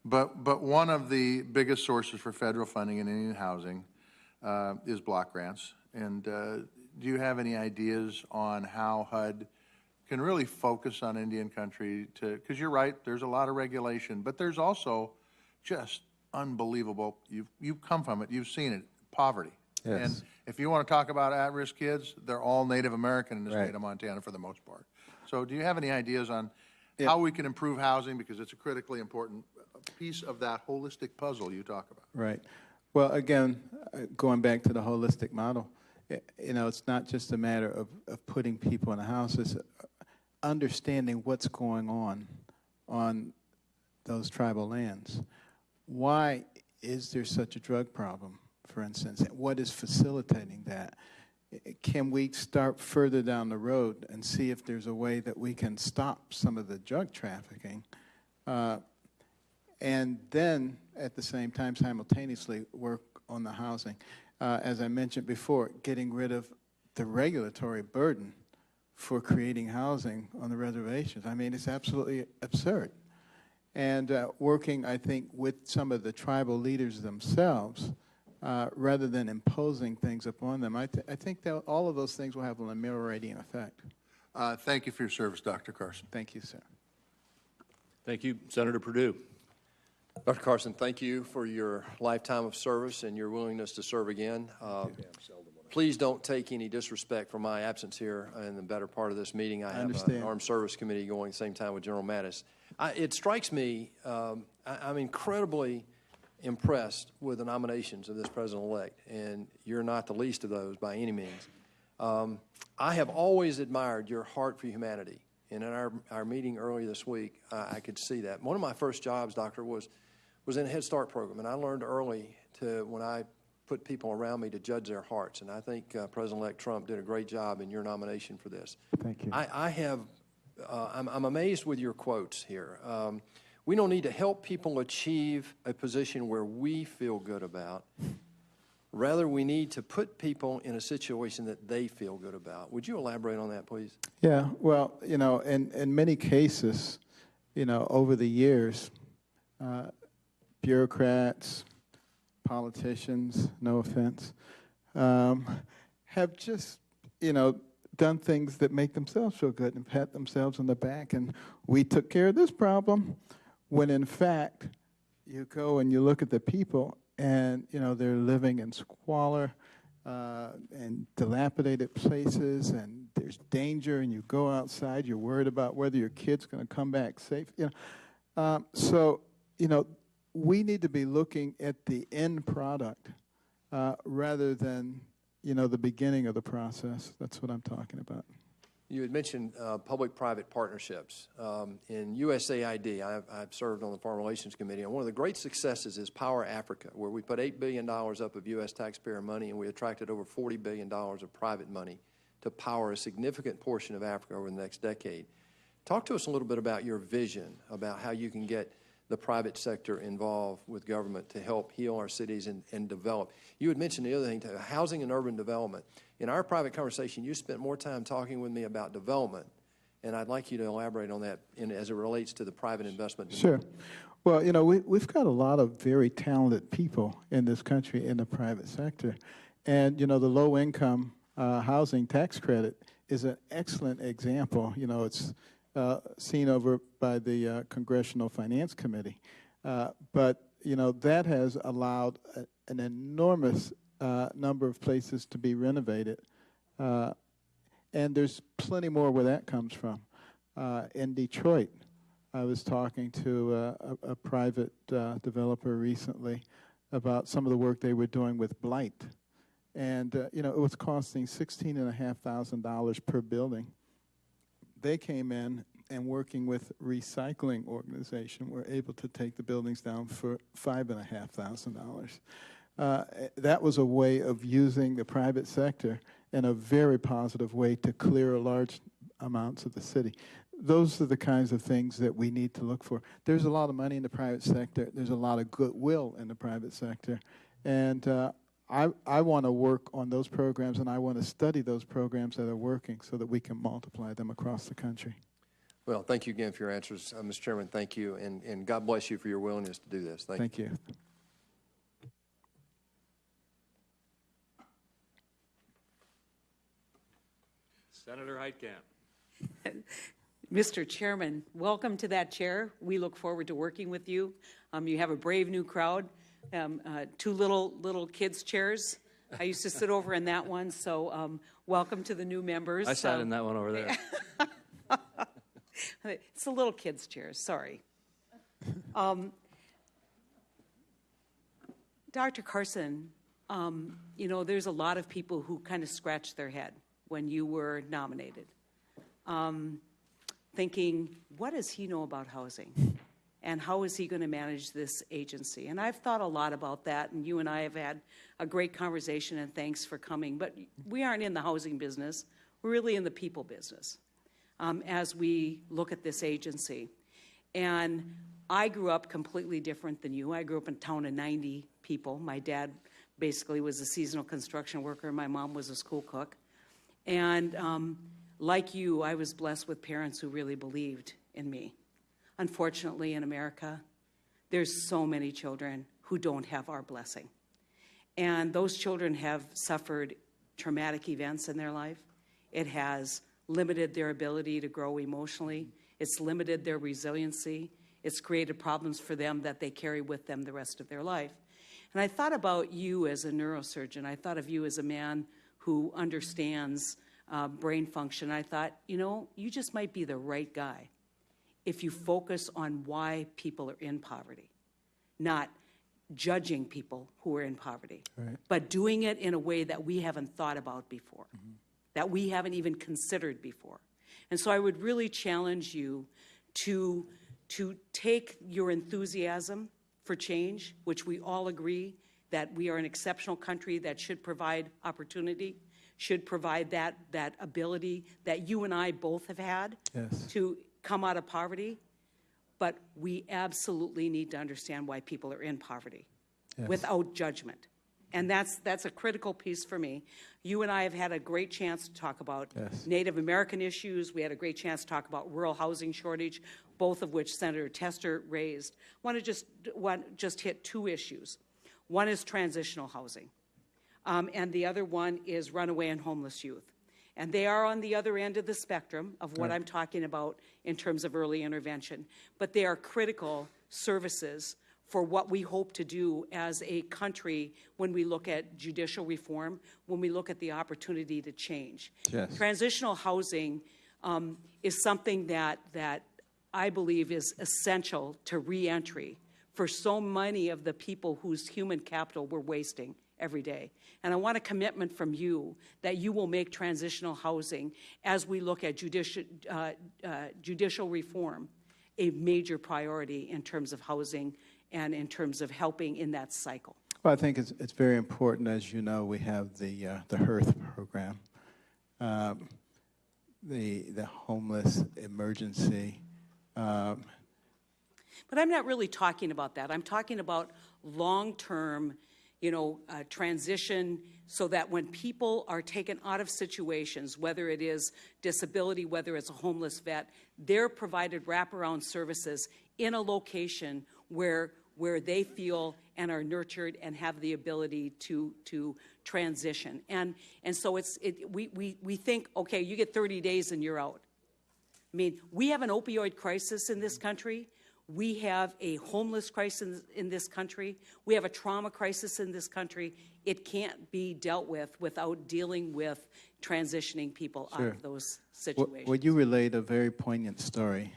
But one of the biggest sources for federal funding in Indian housing is block grants. And do you have any ideas on how HUD can really focus on Indian country because you're right, there's a lot of regulation, but there's also just unbelievable, you've come from it, you've seen it, poverty. Yes. And if you want to talk about at-risk kids, they're all Native American in the Right. state of Montana for the most part. So do you have any ideas on how we can improve housing, because it's a critically important piece of that holistic puzzle you talk about? Right. Well, again, going back to the holistic model, you know, it's not just a matter of putting people in a house, it's understanding what's going on those tribal lands. Why is there such a drug problem, for instance? What is facilitating that? Can we start further down the road and see if there's a way that we can stop some of the drug trafficking? And then, at the same time, simultaneously work on the housing. As I mentioned before, getting rid of the regulatory burden for creating housing on the reservations. I mean, it's absolutely absurd. And working, I think, with some of the tribal leaders themselves, rather than imposing things upon them, I think that all of those things will have an ameliorating effect. Thank you for your service, Dr. Carson. Thank you, sir. Thank you, Senator Perdue. Dr. Carson, thank you for your lifetime of service and your willingness to serve again. Please don't take any disrespect for my absence here in the better part of this meeting. I have an Armed Service Committee going at the same time with General Mattis. It strikes me, I'm incredibly impressed with the nominations of this president-elect, and you're not the least of those by any means. I have always admired your heart for humanity, and in our meeting earlier this week, I could see that. One of my first jobs, Doctor, was in a Head Start program, and I learned early when I put people around me to judge their hearts, and I think President-elect Trump did a great job in your nomination for this. Thank you. I'm amazed with your quotes here. We don't need to help people achieve a position where we feel good about. Rather, we need to put people in a situation that they feel good about. Would you elaborate on that, please? Yeah, well, you know, in many cases, you know, over the years, bureaucrats, politicians, no offense, have just, you know, done things that make themselves feel good and pat themselves on the back, and we took care of this problem, when in fact, you go and you look at the people, and, you know, they're living in squalor and dilapidated places, and there's danger, and you go outside, you're worried about whether your kid's going to come back safe. You know, so, you know, we need to be looking at the end product rather than, you know, the beginning of the process. That's what I'm talking about. You had mentioned public-private partnerships. In USAID, I've served on the Foreign Relations Committee, and one of the great successes is Power Africa, where we put $8 billion up of U.S. taxpayer money, and we attracted over $40 billion of private money to power a significant portion of Africa over the next decade. Talk to us a little bit about your vision, about how you can get the private sector involved with government to help heal our cities and develop. You had mentioned the other thing, housing and urban development. In our private conversation, you spent more time talking with me about development, and I'd like you to elaborate on that as it relates to the private investment. Sure. Well, you know, we've got a lot of very talented people in this country in the private sector, and, you know, the low-income housing tax credit is an excellent example. You know, it's seen over by the Congressional Finance Committee. But, you know, that has allowed an enormous number of places to be renovated. And there's plenty more where that comes from. In Detroit, I was talking to a private developer recently about some of the work they were doing with blight. And, it was costing $16,500 per building. They came in and working with recycling organization were able to take the buildings down for $5,500. That was a way of using the private sector in a very positive way to clear large amounts of the city. Those are the kinds of things that we need to look for. There's a lot of money in the private sector. There's a lot of goodwill in the private sector. And I want to work on those programs, and I want to study those programs that are working so that we can multiply them across the country. Well, thank you again for your answers, Mr. Chairman. Thank you, and God bless you for your willingness to do this. Thank you. Senator Heitkamp. Mr. Chairman, welcome to that chair. We look forward to working with you. You have a brave new crowd. Two little kids' chairs. I used to sit over in that one, so welcome to the new members. I sat in that one over there. It's the little kids' chairs, sorry. Dr. Carson, there's a lot of people who kind of scratched their head when you were nominated, thinking, what does he know about housing? And how is he going to manage this agency? And I've thought a lot about that, and you and I have had a great conversation, and thanks for coming. But we aren't in the housing business. We're really in the people business as we look at this agency. And I grew up completely different than you. I grew up in a town of 90 people. My dad basically was a seasonal construction worker. My mom was a school cook. And like you, I was blessed with parents who really believed in me. Unfortunately, in America, there's so many children who don't have our blessing. And those children have suffered traumatic events in their life. It has limited their ability to grow emotionally. It's limited their resiliency. It's created problems for them that they carry with them the rest of their life. And I thought about you as a neurosurgeon. I thought of you as a man who understands brain function. I thought, you just might be the right guy if you focus on why people are in poverty, not judging people who are in poverty, right, but doing it in a way that we haven't thought about before, that we haven't even considered before. And so I would really challenge you to take your enthusiasm for change, which we all agree that we are an exceptional country that should provide opportunity, should provide that ability that you and I both have had to come out of poverty, but we absolutely need to understand why people are in poverty without judgment. And that's a critical piece for me. You and I have had a great chance to talk about Native American issues. We had a great chance to talk about rural housing shortage, both of which Senator Tester raised. I want to just hit two issues. One is transitional housing, and the other one is runaway and homeless youth. And they are on the other end of the spectrum of what I'm talking about in terms of early intervention. But they are critical services for what we hope to do as a country when we look at judicial reform, when we look at the opportunity to change. Transitional housing is something that I believe is essential to reentry for so many of the people whose human capital we're wasting every day. And I want a commitment from you that you will make transitional housing, as we look at judicial reform, a major priority in terms of housing and in terms of helping in that cycle. Well, I think it's very important. As you know, we have the HEARTH program, the homeless emergency. But I'm not really talking about that. I'm talking about long-term, transition, so that when people are taken out of situations, whether it is disability, whether it's a homeless vet, they're provided wraparound services in a location where they feel and are nurtured and have the ability to transition. And so we think, okay, you get 30 days and you're out. I mean, we have an opioid crisis in this country. We have a homeless crisis in this country. We have a trauma crisis in this country. It can't be dealt with without dealing with transitioning people out of those situations. Well, you relayed a very poignant story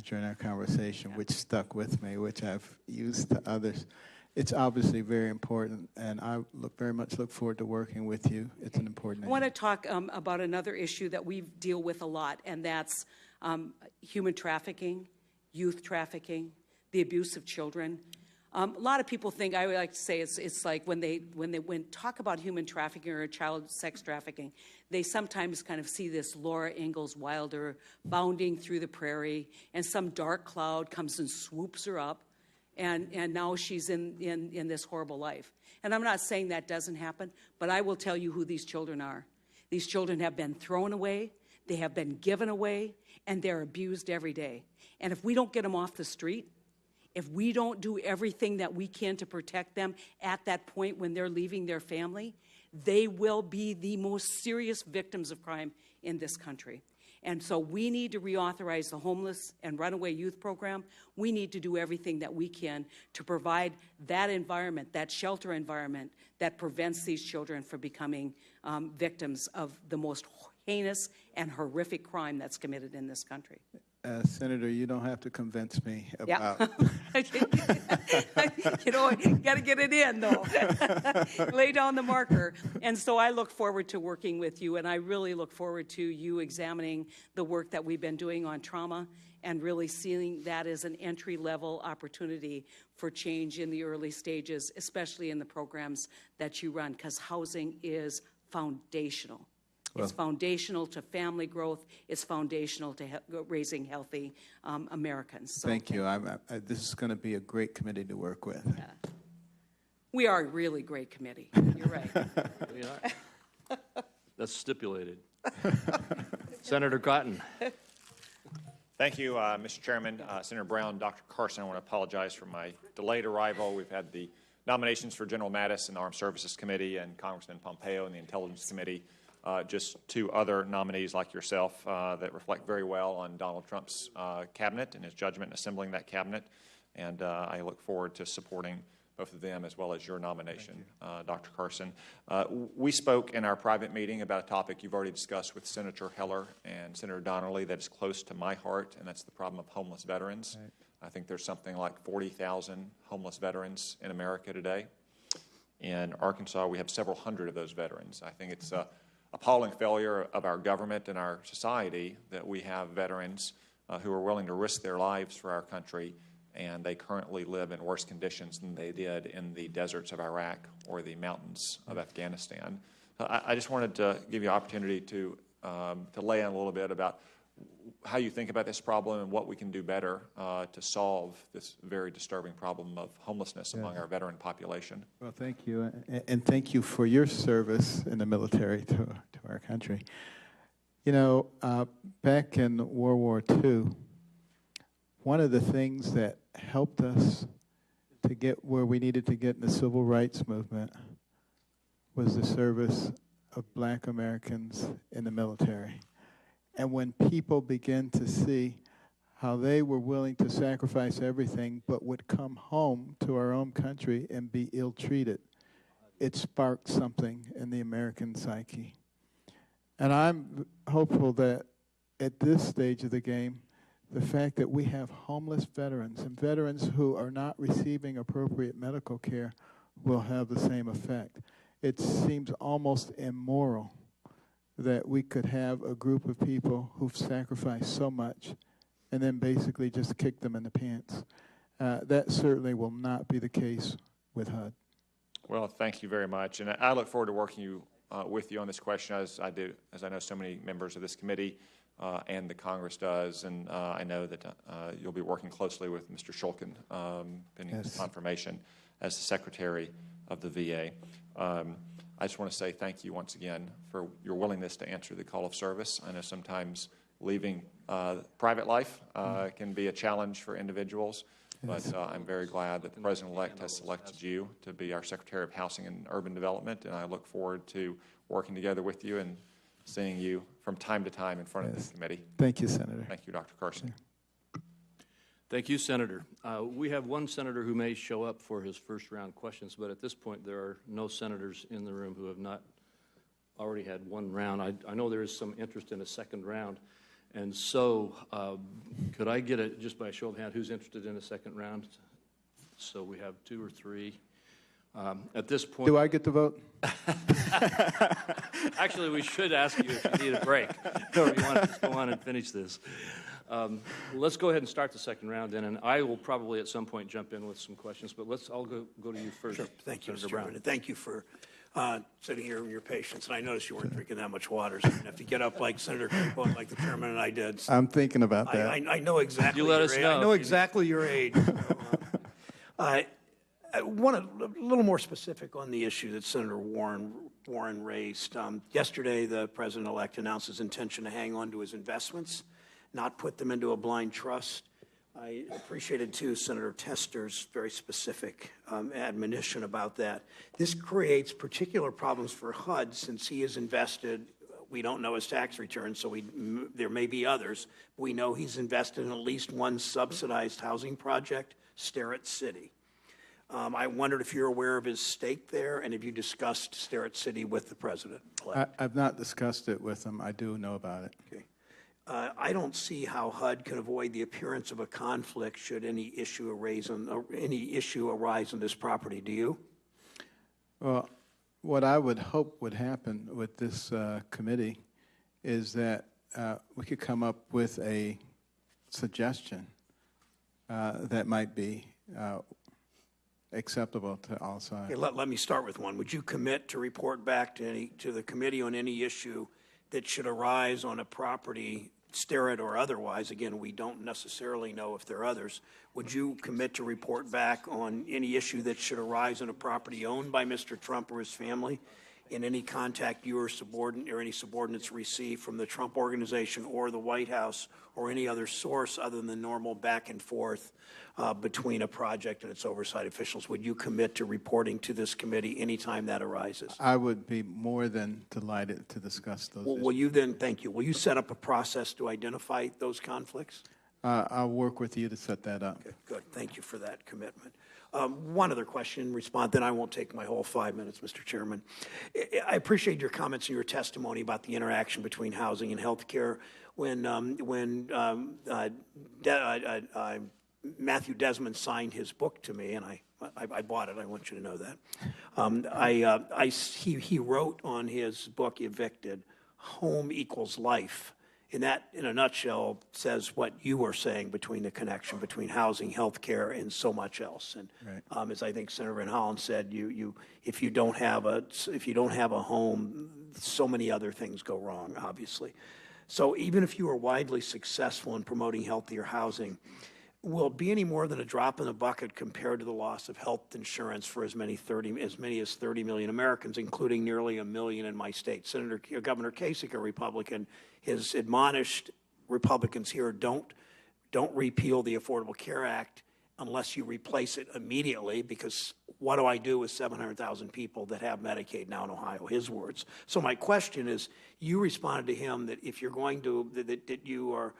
during our conversation, which stuck with me, which I've used to others. it's obviously very important, and I very much look forward to working with you. It's an important I want to talk about another issue that we deal with a lot, and that's human trafficking, youth trafficking, the abuse of children. A lot of people think, I would like to say, it's like when talk about human trafficking or child sex trafficking, they sometimes kind of see this Laura Ingalls Wilder bounding through the prairie, and some dark cloud comes and swoops her up, and now she's in this horrible life. And I'm not saying that doesn't happen, but I will tell you who these children are. These children have been thrown away, they have been given away, and they're abused every day. And if we don't get them off the street, if we don't do everything that we can to protect them at that point when they're leaving their family, they will be the most serious victims of crime in this country. And so we need to reauthorize the homeless and runaway youth program. We need to do everything that we can to provide that environment, that shelter environment that prevents these children from becoming victims of the most heinous and horrific crime that's committed in this country. Senator, you don't have to convince me about. You know, you got to get it in, though. Lay down the marker. And so I look forward to working with you, and I really look forward to you examining the work that we've been doing on trauma and really seeing that as an entry-level opportunity for change in the early stages, especially in the programs that you run, because housing is foundational. It's foundational to family growth. It's foundational to raising healthy Americans. So, thank you. This is going to be a great committee to work with. Yeah. We are a really great committee. You're right. That's stipulated. Senator Cotton. Thank you, Mr. Chairman. Senator Brown, Dr. Carson, I want to apologize for my delayed arrival. We've had the nominations for General Mattis in the Armed Services Committee and Congressman Pompeo in the Intelligence Committee. Just two other nominees like yourself that reflect very well on Donald Trump's cabinet and his judgment in assembling that cabinet. And I look forward to supporting both of them as well as your nomination, Dr. Carson. We spoke in our private meeting about a topic you've already discussed with Senator Heller and Senator Donnelly that is close to my heart, and that's the problem of homeless veterans. Right. I think there's something like 40,000 homeless veterans in America today. In Arkansas, we have several hundred of those veterans. I think it's appalling failure of our government and our society that we have veterans who are willing to risk their lives for our country, and they currently live in worse conditions than they did in the deserts of Iraq or the mountains of Afghanistan. I just wanted to give you an opportunity to lay in a little bit about how you think about this problem and what we can do better to solve this very disturbing problem of homelessness among our veteran population. Well, thank you, and thank you for your service in the military to our country. You know, back in World War II, one of the things that helped us to get where we needed to get in the civil rights movement was the service of Black Americans in the military. And when people began to see how they were willing to sacrifice everything but would come home to our own country and be ill-treated, it sparked something in the American psyche. And I'm hopeful that at this stage of the game, the fact that we have homeless veterans and veterans who are not receiving appropriate medical care will have the same effect. It seems almost immoral that we could have a group of people who've sacrificed so much and then basically just kick them in the pants. That certainly will not be the case with HUD. Well, thank you very much. And I look forward to working with you on this question, as I know so many members of this committee and the Congress does. And I know that you'll be working closely with Mr. Shulkin, pending his confirmation as the Secretary of the VA. I just want to say thank you once again for your willingness to answer the call of service. I know sometimes leaving private life can be a challenge for individuals, but I'm very glad that the President-elect has selected you to be our Secretary of Housing and Urban Development, and I look forward to working together with you and seeing you from time to time in front of this committee. Thank you, Senator. Thank you, Dr. Carson. Thank you, Senator. We have one senator who may show up for his first round questions, but at this point there are no senators in the room who have not already had one round. I know there is some interest in a second round, and so could I get just by a show of hands, who's interested in a second round? so we have 2 or 3. At this point, Do I get to vote? actually, we should ask you if you need a break or you want to just go on and finish this. Let's go ahead and start the second round then, and I will probably at some point jump in with some questions, but I'll go to you first. Sure. Thank you, Senator Mr. Brown. Chairman, and thank you for sitting here and your patience. And I noticed you weren't drinking that much water, so you didn't have to get up like Senator Crapo and like the chairman and I did. I'm thinking about that. I know exactly You let your us age. know I know if you exactly your age. I want a little more specific on the issue that Senator Warren raised. Yesterday, the president-elect announced his intention to hang on to his investments, not put them into a blind trust. I appreciated, too, Senator Tester's very specific admonition about that. This creates particular problems for HUD since he has invested. We don't know his tax return, so there may be others. We know he's invested in at least one subsidized housing project, Starrett City. I wondered if you're aware of his stake there, and have you discussed Starrett City with the president? I've not discussed it with him. I do know about it. Okay. I don't see how HUD can avoid the appearance of a conflict should any issue arise on this property. Do you? Well, what I would hope would happen with this committee is that we could come up with a suggestion that might be acceptable to all sides. Okay, let me start with one. Would you commit to report back to the committee on any issue that should arise on a property, Starrett or otherwise? Again, we don't necessarily know if there are others. Would you commit to report back on any issue that should arise on a property owned by Mr. Trump or his family, in any contact you or any subordinates receive from the Trump Organization or the White House or any other source other than normal back and forth between a project and its oversight officials? Would you commit to reporting to this committee anytime that arises? I would be more than delighted to discuss those issues. Will you then, thank you, will you set up a process to identify those conflicts? I'll work with you to set that up. Okay, good. Thank you for that commitment. One other question in response, then I won't take my whole 5 minutes, Mr. Chairman. I appreciate your comments and your testimony about the interaction between housing and health care. When Matthew Desmond signed his book to me, and I bought it, I want you to know that, he wrote on his book, Evicted, home equals life. And that, in a nutshell, says what you were saying between the connection between housing, health care, and so much else. And right. As I think Senator Van Hollen said, if you don't have a home, so many other things go wrong, obviously. So even if you are widely successful in promoting healthier housing, will it be any more than a drop in the bucket compared to the loss of health insurance for as many as 30 million Americans, including nearly 1 million in my state? Governor Kasich, a Republican, has admonished Republicans here, don't repeal the Affordable Care Act unless you replace it immediately, because what do I do with 700,000 people that have Medicaid now in Ohio? His words. So my question is, you responded to him that if you're going to, that you are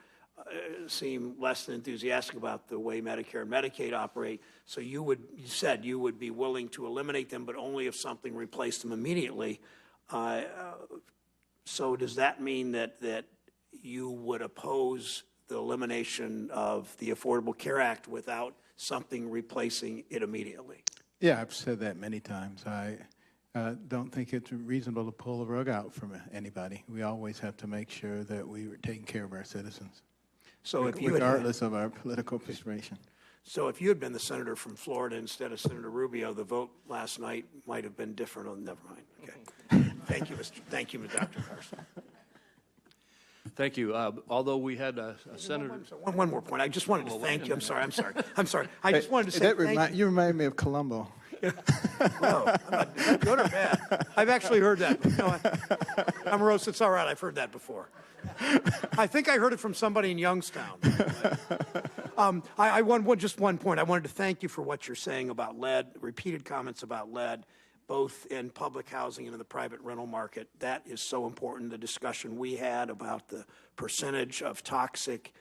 seem less than enthusiastic about the way Medicare and Medicaid operate, so you said you would be willing to eliminate them, but only if something replaced them immediately. So does that mean that you would oppose the elimination of the Affordable Care Act without something replacing it immediately? Yeah, I've said that many times. I don't think it's reasonable to pull the rug out from anybody. We always have to make sure that we are taking care of our citizens, so regardless of our political persuasion. So if you had been the senator from Florida instead of Senator Rubio, the vote last night might have been different. Oh, never mind. Okay. Thank you, Dr. Carson. Thank you. Although we had a senator. One more point. I just wanted to thank you. I'm sorry. I just wanted to say thank you. You remind me of Columbo. No, I'm not, is that good or bad? I've actually heard that. No, I'm Rose. It's all right. I've heard that before. I think I heard it from somebody in Youngstown. I want just one point. I wanted to thank you for what you're saying about lead, repeated comments about lead, both in public housing and in the private rental market. That is so important. The discussion we had about the percentage of toxic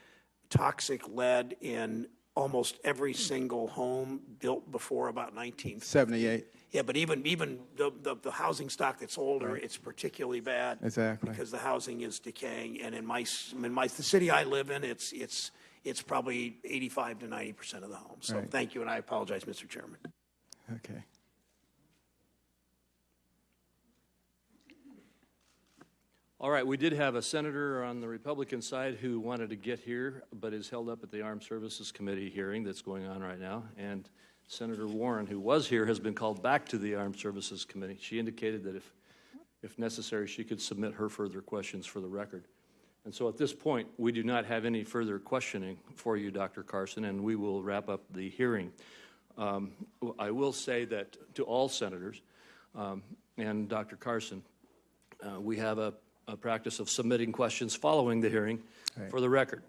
lead in almost every single home built before about 1978. Yeah, but even the housing stock that's older, right, it's particularly bad. Exactly. Because the housing is decaying, and in the city I live in, it's it's probably 85 to 90% of the homes. So Right. thank you, and I apologize, Mr. Chairman. Okay. All right, we did have a senator on the Republican side who wanted to get here, but is held up at the Armed Services Committee hearing that's going on right now. And Senator Warren, who was here, has been called back to the Armed Services Committee. She indicated that if necessary, she could submit her further questions for the record. And so at this point, we do not have any further questioning for you, Dr. Carson, and we will wrap up the hearing. I will say that to all senators and Dr. Carson, we have a practice of submitting questions following the hearing for the record.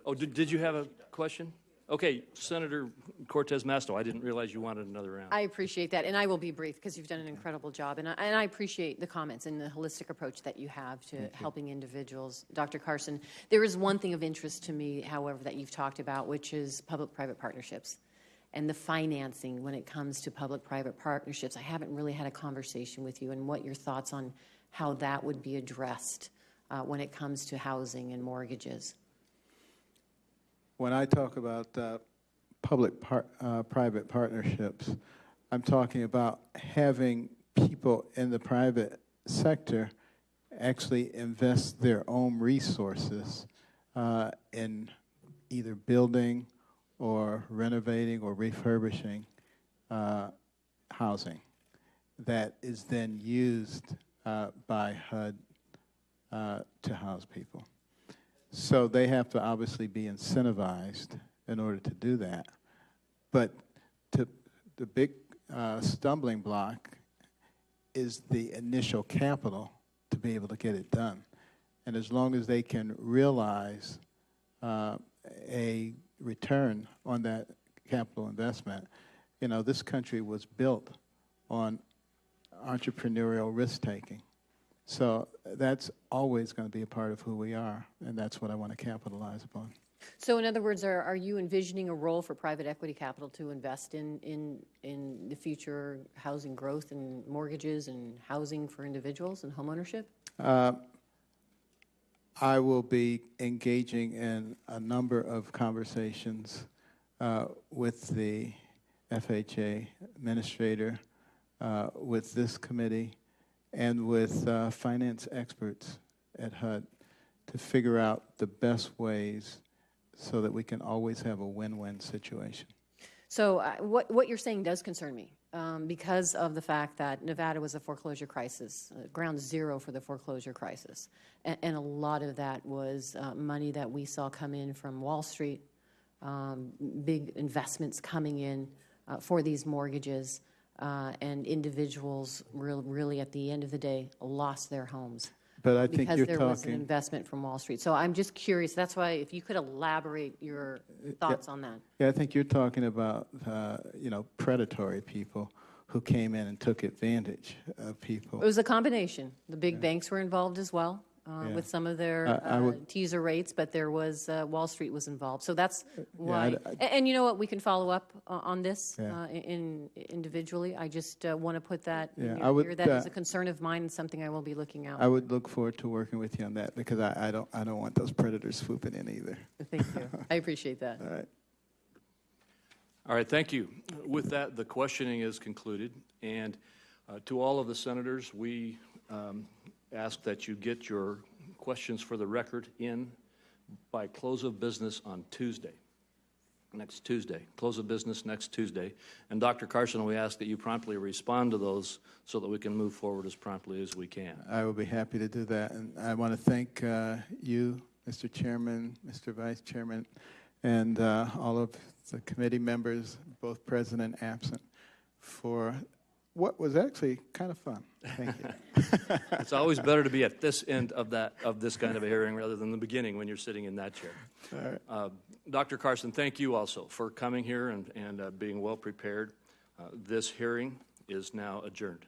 Oh, did you have a question? Okay, Senator Cortez Masto, I didn't realize you wanted another round. I appreciate that, and I will be brief because you've done an incredible job, and I appreciate the comments and the holistic approach that you have to helping individuals. Dr. Carson, there is one thing of interest to me, however, that you've talked about, which is public-private partnerships and the financing when it comes to public-private partnerships. I haven't really had a conversation with you and what your thoughts on how that would be addressed when it comes to housing and mortgages. When I talk about public-private partnerships, I'm talking about having people in the private sector actually invest their own resources in either building or renovating or refurbishing housing that is then used by HUD to house people. So they have to obviously be incentivized in order to do that. But the big stumbling block is the initial capital to be able to get it done. And as long as they can realize a return on that capital investment, you know, this country was built on entrepreneurial risk-taking. So that's always going to be a part of who we are, and that's what I want to capitalize upon. So in other words, are you envisioning a role for private equity capital to invest in the future housing growth and mortgages and housing for individuals and homeownership? I will be engaging in a number of conversations with the FHA administrator, with this committee, and with finance experts at HUD to figure out the best ways so that we can always have a win-win situation. So what you're saying does concern me because of the fact that Nevada was a foreclosure crisis, ground zero for the foreclosure crisis. And a lot of that was money that we saw come in from Wall Street, big investments coming in for these mortgages. And individuals really, at the end of the day, lost their homes. But I think because you're there talking, was an investment from Wall Street. So I'm just curious. That's why, if you could elaborate your thoughts on that. Yeah, I think you're talking about predatory people who came in and took advantage of people. It was a combination. The big banks were involved as well with some of their teaser rates, but there was Wall Street was involved. So that's why. And you know what? We can follow up on this individually. I just want to put that in your ear. That is a concern of mine and something I will be looking out. I would look forward to working with you on that because I don't want those predators swooping in either. Thank you. I appreciate that. All right. All right, thank you. With that, the questioning is concluded. And to all of the senators, we ask that you get your questions for the record in by close of business on Tuesday, next Tuesday. Close of business next Tuesday. And Dr. Carson, we ask that you promptly respond to those so that we can move forward as promptly as we can. I will be happy to do that. And I want to thank you, Mr. Chairman, Mr. Vice Chairman, and all of the committee members, both present and absent, for what was actually kind of fun. Thank you. It's always better to be at this end of this kind of a hearing rather than the beginning when you're sitting in that chair. All right. Dr. Carson, thank you also for coming here and being well prepared. This hearing is now adjourned.